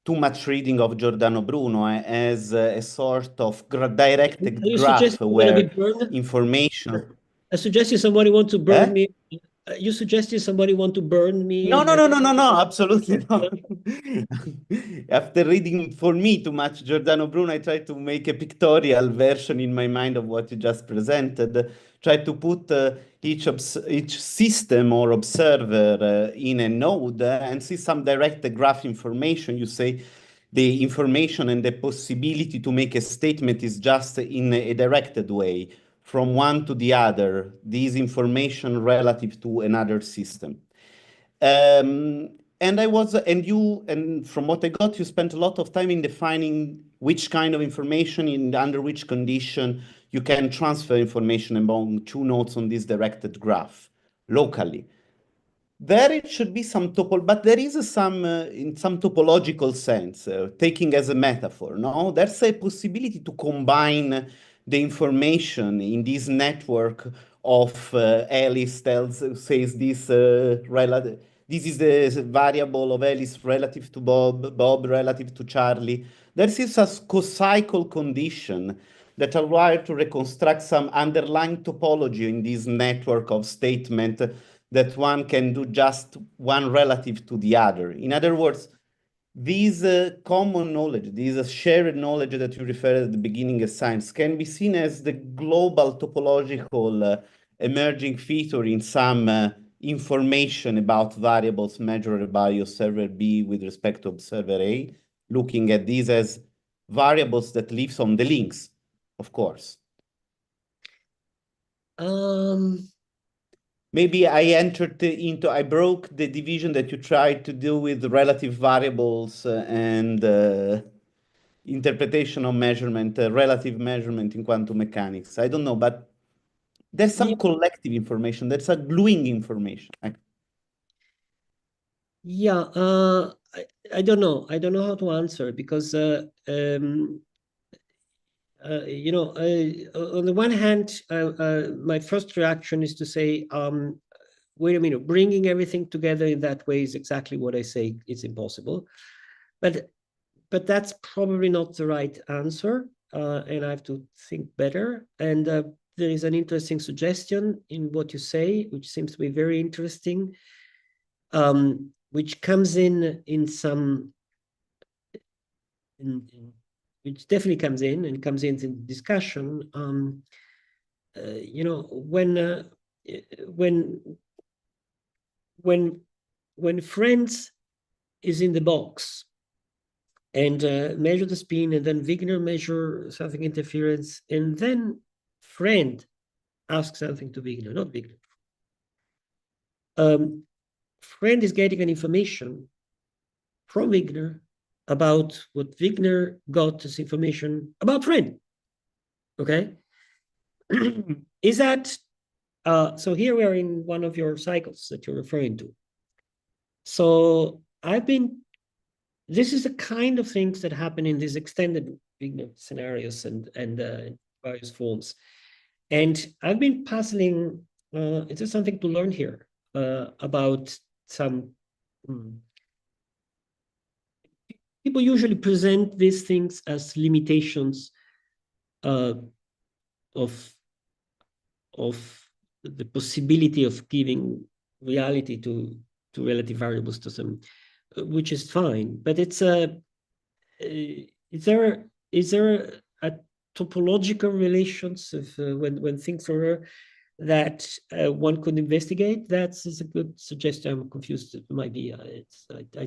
too much reading of Giordano Bruno, as a sort of directed graph where information... I suggest you somebody want to burn me. You suggested somebody want to burn me? No, absolutely not. After reading, for me, too much Giordano Bruno, I try to make a pictorial version in my mind of what you just presented. Try to put each system or observer in a node and see some direct graph information. You say the information and the possibility to make a statement is just in a directed way from one to the other, this information relative to another system. And from what I got, you spent a lot of time in defining which kind of information under which condition you can transfer information among two nodes on this directed graph locally. There it should be some but there is some, in some topological sense, taking as a metaphor, no? There's a possibility to combine the information in this network of Alice says this this is the variable of Alice relative to Bob, Bob relative to Charlie. There is a co-cycle condition that allow to reconstruct some underlying topology in this network of statement that one can do just one relative to the other. In other words, this common knowledge, this shared knowledge that you referred at the beginning of science can be seen as the global topological emerging feature in some information about variables measured by observer B with respect to observer A, looking at these as variables that lives on the links, of course. Maybe I broke the division that you tried to do with relative variables and interpretation of measurement, relative measurement in quantum mechanics. I don't know, but there's some collective information. There's a gluing information. Yeah, I don't know. I don't know how to answer because you know, on the one hand, my first reaction is to say, wait a minute, bringing everything together in that way is exactly what I say. It's impossible, but that's probably not the right answer, and I have to think better. And there is an interesting suggestion in what you say, which seems to be very interesting, which comes in some. Which definitely comes in discussion. You know, when friends is in the box and measure the spin, and then Wigner measure something interference, and then friend asks something to Wigner, not Wigner. Friend is getting an information from Wigner about what Wigner got as information about friend. Okay. Is that so? Here we are in one of your cycles that you're referring to. So this is the kind of things that happen in these extended Wigner scenarios and various forms. And I've been puzzling, is there something to learn here about some people usually present these things as limitations of the possibility of giving reality to relative variables to some, which is fine. But it's is there a topological relations of when things are that one could investigate, that's a good suggestion. I'm confused. It might be. I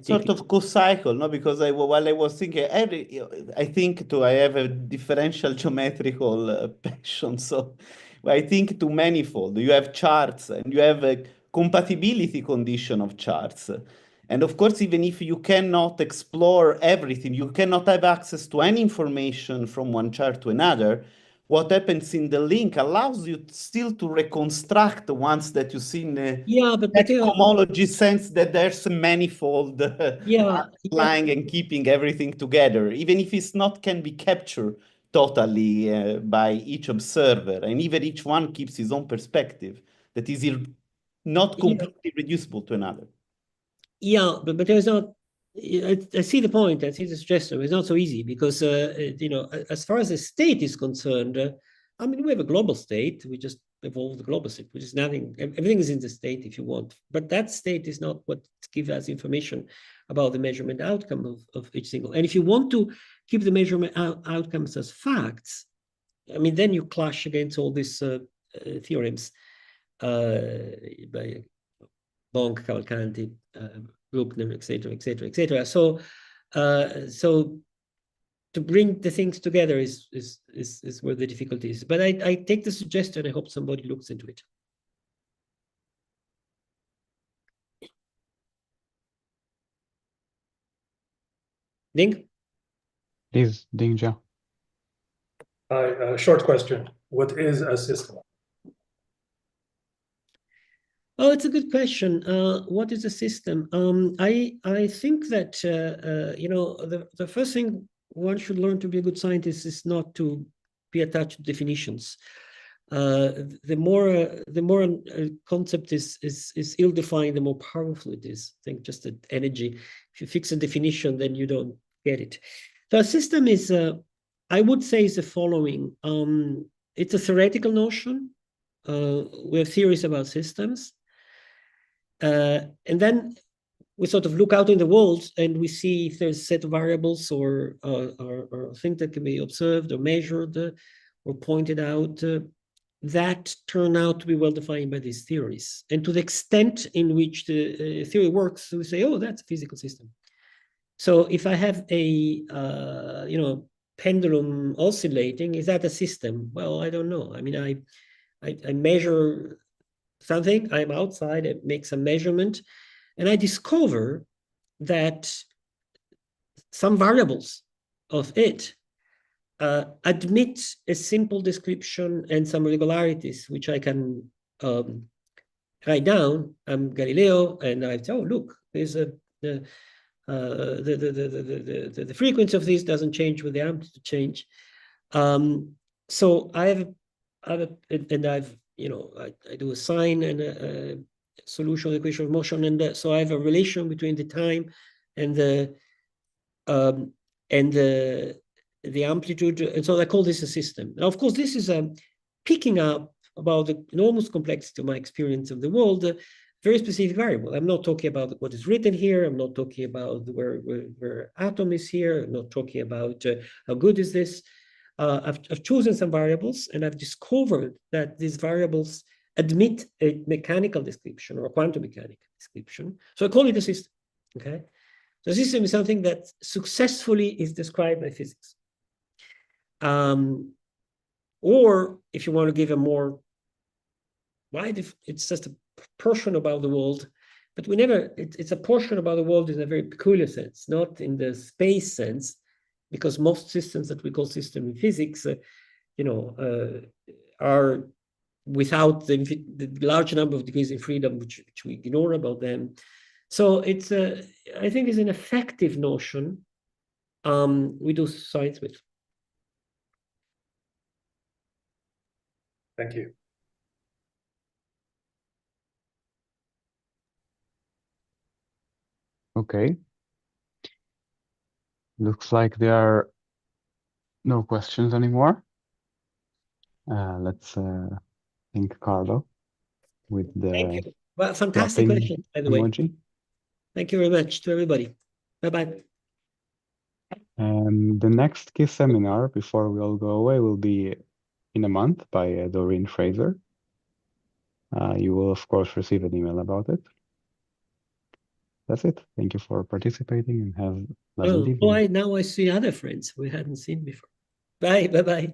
Sort of co-cycle, no? Because while I was thinking, I have a differential geometrical passion. So I think to manifold. You have charts and you have a compatibility condition of charts. And of course, even if you cannot explore everything, you cannot have access to any information from one chart to another. What happens in the link allows you still to reconstruct the ones that you see in but homology sense that there's a manifold lying and keeping everything together, even if it's not can be captured totally by each observer, and even each one keeps his own perspective that is not completely reducible to another. Yeah, but there's not. I see the point. I see the suggestion. It's not so easy because as far as the state is concerned, I mean, we have a global state. We just evolved the global state, which is nothing. Everything is in the state if you want, but that state is not what gives us information about the measurement outcome of each single. And if you want to keep the measurement outcomes as facts, I mean, then you clash against all these theorems by Bonk, Cavalcanti, Bruckner, etc., etc., etc. So to bring the things together is where the difficulty is. But I take the suggestion. I hope somebody looks into it. Ding? Please, Dingja. Hi, short question. What is a system? Oh, it's a good question. What is a system? I think that the first thing one should learn to be a good scientist is not to be attached to definitions. The more a concept is ill-defined, the more powerful it is. I think just that energy. If you fix a definition, then you don't get it. So a system is, I would say, is the following. It's a theoretical notion. We have theories about systems. And then we sort of look out in the world and we see if there's a set of variables or things that can be observed or measured or pointed out that turn out to be well defined by these theories. And to the extent in which the theory works, we say, oh, that's a physical system. So if I have a pendulum oscillating, is that a system? Well, I don't know. I mean, I measure something, I'm outside, it makes a measurement, and I discover that some variables of it admit a simple description and some regularities, which I can write down. I'm Galileo, and I say, oh, look, there's the frequency of this doesn't change with the amplitude change. So I do a sign and a solution of the equation of motion, and so I have a relation between the time and the amplitude, and so I call this a system. Now, of course, this is picking up about the enormous complexity of my experience of the world, very specific variable. I'm not talking about what is written here. I'm not talking about where atom is here. I'm not talking about how good is this. I've chosen some variables, and I've discovered that these variables admit a mechanical description or a quantum mechanical description. So I call it a system, okay? So a system is something that successfully is described by physics. Or if you want to give a more wide, it's just a portion about the world, but it's a portion about the world in a very peculiar sense, not in the space sense, because most systems that we call system in physics, are without the large number of degrees of freedom, which we ignore about them. So it's I think it's an effective notion we do science with. Thank you. Okay. Looks like there are no questions anymore. Let's thank Carlo with the Thank you. Well, fantastic question, by the emoji. way. Thank you very much to everybody. Bye-bye. The next QISS seminar, before we all go away, will be in a month by Doreen Fraser. You will, of course, receive an email about it. That's it. Thank you for participating and have a pleasant evening. Now I see other friends we hadn't seen before. Bye. Bye-bye.